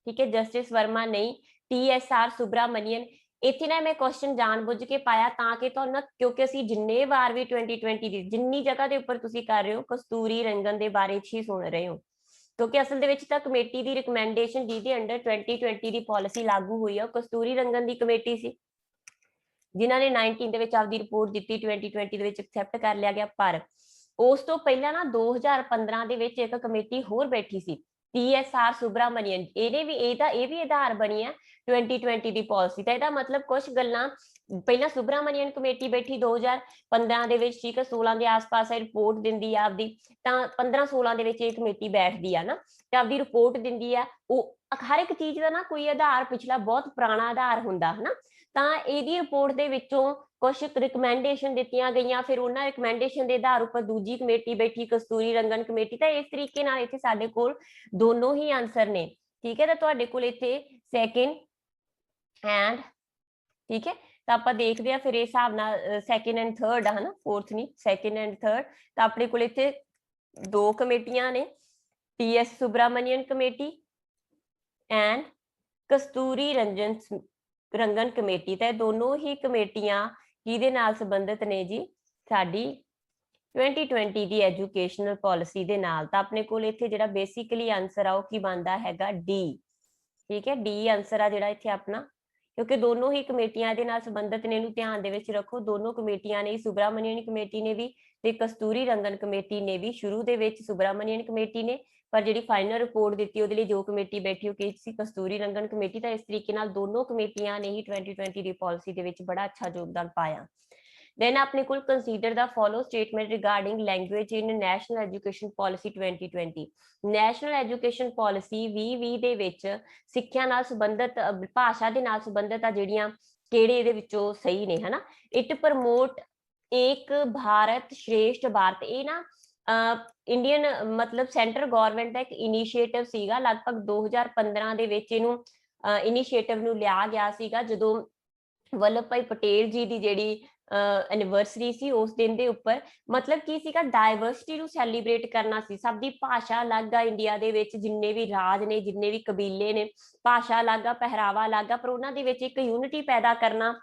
ਠੀਕ ਹੈ, ਜਸਟਿਸ ਵਰਮਾ ਨਹੀਂ, TSR ਸੁਬਰਾਮਨੀਅਨ। ਇੱਥੇ ਨਾ ਮੈਂ ਕੁਐਸਚਨ ਜਾਣਬੁੱਝ ਕੇ ਪਾਇਆ ਤਾਂ ਕਿ ਤੁਹਾਨੂੰ, ਕਿਉਂਕਿ ਅਸੀਂ ਜਿੰਨੇ ਵਾਰ ਵੀ 2020 ਦੀ ਜਿੰਨੀ ਜਗ੍ਹਾ ਦੇ ਉੱਪਰ ਤੁਸੀਂ ਕਰ ਰਹੇ ਹੋ ਕਸਤੂਰੀ ਰੰਗਨ ਦੇ ਬਾਰੇ 'ਚ ਹੀ ਸੁਣ ਰਹੇ ਹੋ, ਕਿਉਂਕਿ ਅਸਲ ਦੇ ਵਿੱਚ ਤਾਂ ਕਮੇਟੀ ਦੀ ਰਿਕਮੈਂਡੇਸ਼ਨ ਜਿਹਦੇ ਅੰਡਰ 2020 ਦੀ ਪਾਲਿਸੀ ਲਾਗੂ ਹੋਈ ਆ, ਉਹ ਕਸਤੂਰੀ ਰੰਗਨ ਦੀ ਕਮੇਟੀ ਸੀ, ਜਿਨ੍ਹਾਂ ਨੇ 19 ਦੇ ਵਿੱਚ ਆਪਦੀ ਰਿਪੋਰਟ ਦਿੱਤੀ, 2020 ਦੇ ਵਿੱਚ ਐਕਸੈਪਟ ਕਰ ਲਿਆ ਗਿਆ। ਪਰ ਉਸ ਤੋਂ ਪਹਿਲਾਂ ਨਾ 2015 ਦੇ ਵਿੱਚ ਇੱਕ ਕਮੇਟੀ ਹੋਰ ਬੈਠੀ ਸੀ, TSR ਸੁਬਰਾਮਨੀਅਨ। ਇਹ ਵੀ ਆਧਾਰ ਬਣੀ ਆ 2020 ਦੀ ਪਾਲਿਸੀ। ਤਾਂ ਇਹਦਾ ਮਤਲਬ ਕੁਝ ਗੱਲਾਂ ਪਹਿਲਾਂ ਸੁਬਰਾਮਨੀਅਨ ਕਮੇਟੀ ਬੈਠੀ 2015 ਦੇ ਵਿੱਚ, ਠੀਕ ਹੈ, 16 ਦੇ ਆਸ-ਪਾਸ ਰਿਪੋਰਟ ਦਿੰਦੀ ਆ ਆਪਦੀ, ਤਾਂ 15-16 ਦੇ ਵਿੱਚ ਇਹ ਕਮੇਟੀ ਬੈਠਦੀ ਆ ਨਾ, ਤੇ ਆਪਦੀ ਰਿਪੋਰਟ ਦਿੰਦੀ ਆ। ਉਹ ਹਰ ਇੱਕ ਚੀਜ਼ ਦਾ ਨਾ ਕੋਈ ਆਧਾਰ ਪਿਛਲਾ ਬਹੁਤ ਪੁਰਾਣਾ ਆਧਾਰ ਹੁੰਦਾ ਹਨਾ, ਤਾਂ ਇਹਦੀ ਰਿਪੋਰਟ ਦੇ ਵਿੱਚੋਂ ਕੁਝ ਰਿਕਮੈਂਡੇਸ਼ਨ ਦਿੱਤੀਆਂ ਗਈਆਂ, ਫਿਰ ਉਹਨਾਂ ਰਿਕਮੈਂਡੇਸ਼ਨ ਦੇ ਆਧਾਰ ਉੱਪਰ ਦੂਜੀ ਕਮੇਟੀ ਬੈਠੀ, ਕਸਤੂਰੀ ਰੰਗਨ ਕਮੇਟੀ। ਤਾਂ ਇਸ ਤਰੀਕੇ ਨਾਲ ਇੱਥੇ ਸਾਡੇ ਕੋਲ ਦੋਨੋਂ ਹੀ ਆਨਸਰ ਨੇ। ਠੀਕ ਹੈ, ਤਾਂ ਤੁਹਾਡੇ ਕੋਲ ਇੱਥੇ ਸੈਕਿੰਡ ਐਂਡ, ਠੀਕ ਹੈ, ਤਾਂ ਆਪਾਂ ਦੇਖਦੇ ਆ ਫਿਰ ਇਸ ਹਿਸਾਬ ਨਾਲ ਸੈਕਿੰਡ ਐਂਡ ਥਰਡ ਹਨਾ, ਫੋਰਥ ਨਹੀਂ, ਸੈਕਿੰਡ ਐਂਡ ਥਰਡ। ਤਾਂ ਆਪਣੇ ਕੋਲ ਇੱਥੇ ਦੋ ਕਮੇਟੀਆਂ ਨੇ, TS Subramanian committee and Kasturi Rangan committee. ਤਾਂ ਇਹ ਦੋਨੋਂ ਹੀ ਕਮੇਟੀਆਂ ਕਿਹਦੇ ਨਾਲ ਸੰਬੰਧਿਤ ਨੇ ਜੀ, ਸਾਡੀ 2020 ਦੀ ਐਜੂਕੇਸ਼ਨਲ ਪਾਲਿਸੀ ਦੇ ਨਾਲ। ਤਾਂ ਆਪਣੇ ਕੋਲ ਇੱਥੇ ਜਿਹੜਾ ਬੇਸਿਕਲੀ ਆਨਸਰ ਆ ਉਹ ਕੀ ਬਣਦਾ ਹੈਗਾ, D। ਠੀਕ ਹੈ, D ਆਨਸਰ ਆ ਜਿਹੜਾ ਇੱਥੇ ਆਪਣਾ, ਕਿਉਂਕਿ ਦੋਨੋਂ ਹੀ ਕਮੇਟੀਆਂ ਇਹਦੇ ਨਾਲ ਸੰਬੰਧਿਤ ਨੇ, ਇਹਨੂੰ ਧਿਆਨ ਦੇ ਵਿੱਚ ਰੱਖੋ। ਦੋਨੋਂ ਕਮੇਟੀਆਂ ਨੇ, ਸੁਬਰਾਮਨੀਅਨ ਕਮੇਟੀ ਨੇ ਵੀ ਤੇ ਕਸਤੂਰੀ ਰੰਗਨ ਕਮੇਟੀ ਨੇ ਵੀ। ਸ਼ੁਰੂ ਦੇ ਵਿੱਚ ਸੁਬਰਾਮਨੀਅਨ ਕਮੇਟੀ ਨੇ, ਪਰ ਜਿਹੜੀ ਫਾਈਨਲ ਰਿਪੋਰਟ ਦਿੱਤੀ ਉਹਦੇ ਲਈ ਜੋ ਕਮੇਟੀ ਬੈਠੀ ਉਹ ਕੀ ਸੀ, ਕਸਤੂਰੀ ਰੰਗਨ ਕਮੇਟੀ। ਤਾਂ ਇਸ ਤਰੀਕੇ ਨਾਲ ਦੋਨੋਂ ਕਮੇਟੀਆਂ ਨੇ ਹੀ 2020 ਦੀ ਪਾਲਿਸੀ ਦੇ ਵਿੱਚ ਬੜਾ ਅੱਛਾ ਯੋਗਦਾਨ ਪਾਇਆ। देन अपने कोल consider the follow statement regarding language in national education policy 2020 national education policy 2020 ਦੇ ਵਿੱਚ ਸਿੱਖਿਆ ਨਾਲ ਸੰਬੰਧਿਤ ਭਾਸ਼ਾ ਦੇ ਨਾਲ ਸੰਬੰਧਿਤ ਆ ਜਿਹੜੀਆਂ ਕਿਹੜੇ ਇਹਦੇ ਵਿੱਚੋਂ ਸਹੀ ਨੇ ਹਨਾ ਇਟ ਪ੍ਰਮੋਟ एक भारत श्रेष्ठ भारत ये ना इंडियन मतलब सेंट्रल गवर्नमेंट का एक इनिशिएटिव सीगा लगभग 2015 ਦੇ ਵਿੱਚ ਇਹਨੂੰ ਇਨੀਸ਼ੀਏਟਿਵ ਨੂੰ ਲਿਆ ਗਿਆ ਸੀਗਾ ਜਦੋਂ वल्लभ भाई पटेल जी ਦੀ ਜਿਹੜੀ ਐਨੀਵਰਸਰੀ ਸੀ ਉਸ ਦਿਨ ਦੇ ਉੱਪਰ ਮਤਲਬ ਕੀ ਸੀਗਾ ਡਾਈਵਰਸਿਟੀ ਨੂੰ ਸੈਲੀਬ੍ਰੇਟ ਕਰਨਾ ਸੀ ਸਭ ਦੀ ਭਾਸ਼ਾ ਅਲੱਗ ਆ ਇੰਡੀਆ ਦੇ ਵਿੱਚ ਜਿੰਨੇ ਵੀ ਰਾਜ ਨੇ ਜਿੰਨੇ ਵੀ ਕਬੀਲੇ ਨੇ ਭਾਸ਼ਾ ਅਲੱਗ ਆ ਪਹਿਰਾਵਾ ਅਲੱਗ ਆ ਪਰ ਉਹਨਾਂ ਦੇ ਵਿੱਚ ਇੱਕ ਯੂਨਿਟੀ ਪੈਦਾ ਕਰਨਾ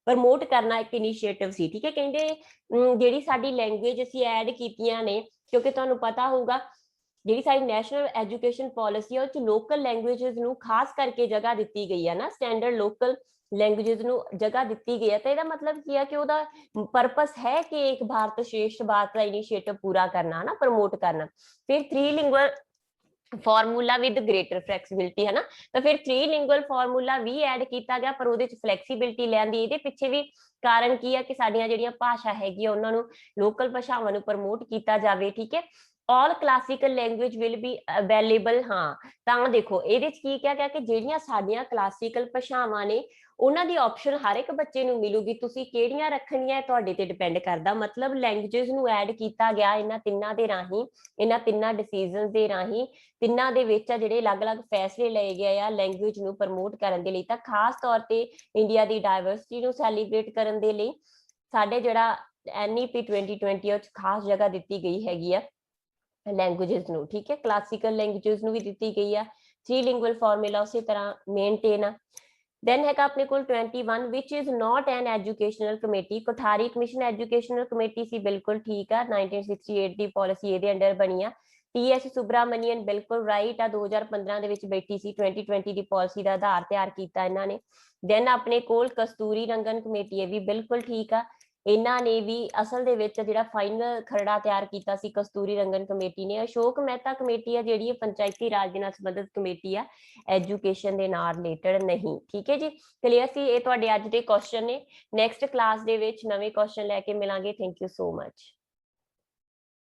ਪ੍ਰਮੋਟ ਕਰਨਾ ਇੱਕ ਇਨੀਸ਼ੀਏਟਿਵ ਸੀ ਠੀਕ ਹੈ ਕਹਿੰਦੇ ਜਿਹੜੀ ਸਾਡੀ ਲੈਂਗੁਏਜ ਅਸੀਂ ਐਡ ਕੀਤੀਆਂ ਨੇ ਕਿਉਂਕਿ ਤੁਹਾਨੂੰ ਪਤਾ ਹੋਊਗਾ ਜਿਹੜੀ ਸਾਡੀ ਨੈਸ਼ਨਲ ਐਜੂਕੇਸ਼ਨ ਪਾਲਿਸੀ ਆ ਉਹ ਚ ਲੋਕਲ ਲੈਂਗੁਏजेस ਨੂੰ ਖਾਸ ਕਰਕੇ ਜਗ੍ਹਾ ਦਿੱਤੀ ਗਈ ਆ ਨਾ ਸਟੈਂਡਰਡ ਲੋਕਲ लैंग्वेजेस ਨੂੰ ਜਗ੍ਹਾ ਦਿੱਤੀ ਗਈ ਹੈ ਤਾਂ ਇਹਦਾ ਮਤਲਬ ਕੀ ਹੈ ਕਿ ਉਹਦਾ ਪਰਪਸ ਹੈ ਕਿ ਇੱਕ ਭਾਰਤ ਸ਼੍ਰੇਸ਼ਠ ਭਾਰਤ ਦਾ ਇਨੀਸ਼ੀਏਟਿਵ ਪੂਰਾ ਕਰਨਾ ਨਾ ਪ੍ਰਮੋਟ ਕਰਨਾ ਫਿਰ three lingual formula with greater flexibility ਹੈ ਨਾ ਤਾਂ ਫਿਰ ਥ੍ਰੀ ਲਿੰਗੁਅਲ ਫਾਰਮੂਲਾ ਵੀ ਐਡ ਕੀਤਾ ਗਿਆ ਪਰ ਉਹਦੇ ਚ ਫਲੈਕਸੀਬਿਲਿਟੀ ਲੈਂਦੀ ਇਹਦੇ ਪਿੱਛੇ ਵੀ ਕਾਰਨ ਕੀ ਹੈ ਕਿ ਸਾਡੀਆਂ ਜਿਹੜੀਆਂ ਭਾਸ਼ਾ ਹੈਗੀ ਉਹਨਾਂ ਨੂੰ ਲੋਕਲ ਭਾਸ਼ਾਵਾਂ ਨੂੰ ਪ੍ਰਮੋਟ ਕੀਤਾ ਜਾਵੇ ਠੀਕ ਹੈ all classical language will be available हाँ ਤਾਂ ਦੇਖੋ ਇਹਦੇ ਚ ਕੀ ਕਿਹਾ ਗਿਆ ਕਿ ਜਿਹੜੀਆਂ ਸਾਡੀਆਂ ਕਲਾਸੀਕਲ ਭਾਸ਼ਾਵਾਂ ਨੇ ਉਹਨਾਂ ਦੀ ਆਪਸ਼ਨ ਹਰ ਇੱਕ ਬੱਚੇ ਨੂੰ ਮਿਲੂਗੀ ਤੁਸੀਂ ਕਿਹੜੀਆਂ ਰੱਖਣੀਆਂ ਤੁਹਾਡੇ ਤੇ ਡਿਪੈਂਡ ਕਰਦਾ ਮਤਲਬ ਲੈਂਗੁਏजेस ਨੂੰ ਐਡ ਕੀਤਾ ਗਿਆ ਇਹਨਾਂ ਤਿੰਨਾਂ ਦੇ ਰਾਹੀਂ ਇਹਨਾਂ ਤਿੰਨਾਂ ਡਿਸੀਜਨਸ ਦੇ ਰਾਹੀਂ ਤਿੰਨਾਂ ਦੇ ਵਿੱਚ ਆ ਜਿਹੜੇ ਅਲੱਗ-ਅਲੱਗ ਫੈਸਲੇ ਲਏ ਗਏ ਆ ਲੈਂਗੁਏਜ ਨੂੰ ਪ੍ਰਮੋਟ ਕਰਨ ਦੇ ਲਈ ਤਾਂ ਖਾਸ ਤੌਰ ਤੇ ਇੰਡੀਆ ਦੀ ਡਾਈਵਰਸਿਟੀ ਨੂੰ ਸੈਲੀਬ੍ਰੇਟ ਕਰਨ ਦੇ ਲਈ ਸਾਡੇ ਜਿਹੜਾ NEP 2020 ਉਹ ਚ ਖਾਸ ਜਗ੍ਹਾ ਦਿੱਤੀ ਗਈ ਹੈਗੀ ਆ लैंग्वेजेस ਨੂੰ ਠੀਕ ਹੈ ਕਲਾਸੀਕਲ ਲੈਂਗੁਏजेस ਨੂੰ ਵੀ ਦਿੱਤੀ ਗਈ ਆ ਥ੍ਰੀ ਲਿੰਗੁਅਲ ਫਾਰਮੂਲਾ ਉਸੇ ਤਰ੍ਹਾਂ ਮੇਨਟੇਨ ਆ then ਹੈਗਾ ਆਪਣੇ ਕੋਲ 21 which is not an educational committee Kothari commission educational committee ਸੀ ਬਿਲਕੁਲ ਠੀਕ ਆ 1968 ਦੀ ਪਾਲਿਸੀ ਇਹਦੇ ਅੰਡਰ ਬਣੀ ਆ TS ਸੁਬਰਾਮਨੀਅਨ ਬਿਲਕੁਲ ਰਾਈਟ ਆ 2015 ਦੇ ਵਿੱਚ ਬੈਠੀ ਸੀ 2020 ਦੀ ਪਾਲਿਸੀ ਦਾ ਆਧਾਰ ਤਿਆਰ ਕੀਤਾ ਇਹਨਾਂ ਨੇ then ਆਪਣੇ ਕੋਲ ਕਸਤੂਰੀ ਰੰਗਨ ਕਮੇਟੀ ਇਹ ਵੀ ਬਿਲਕੁਲ ਠੀਕ ਆ ਇਹਨਾਂ ਨੇ ਵੀ ਅਸਲ ਦੇ ਵਿੱਚ ਜਿਹੜਾ ਫਾਈਨਲ ਖਰੜਾ ਤਿਆਰ ਕੀਤਾ ਸੀ ਕਸਤੂਰੀ ਰੰਗਨ ਕਮੇਟੀ ਨੇ ਅਸ਼ੋਕ ਮਹਿਤਾ ਕਮੇਟੀ ਆ ਜਿਹੜੀ ਪੰਚਾਇਤੀ ਰਾਜ ਦੇ ਨਾਲ ਸੰਬੰਧਿਤ ਕਮੇਟੀ ਆ ਐਜੂਕੇਸ਼ਨ ਦੇ ਨਾਲ ਰਿਲੇਟਡ ਨਹੀਂ ਠੀਕ ਹੈ ਜੀ ਕਲੀਅਰ ਸੀ ਇਹ ਤੁਹਾਡੇ ਅੱਜ ਦੇ ਕੁਐਸਚਨ ਨੇ ਨੈਕਸਟ ਕਲਾਸ ਦੇ ਵਿੱਚ ਨਵੇਂ ਕੁਐਸਚਨ ਲੈ ਕੇ ਮਿਲਾਂਗੇ ਥੈਂਕ ਯੂ ਸੋ ਮਚ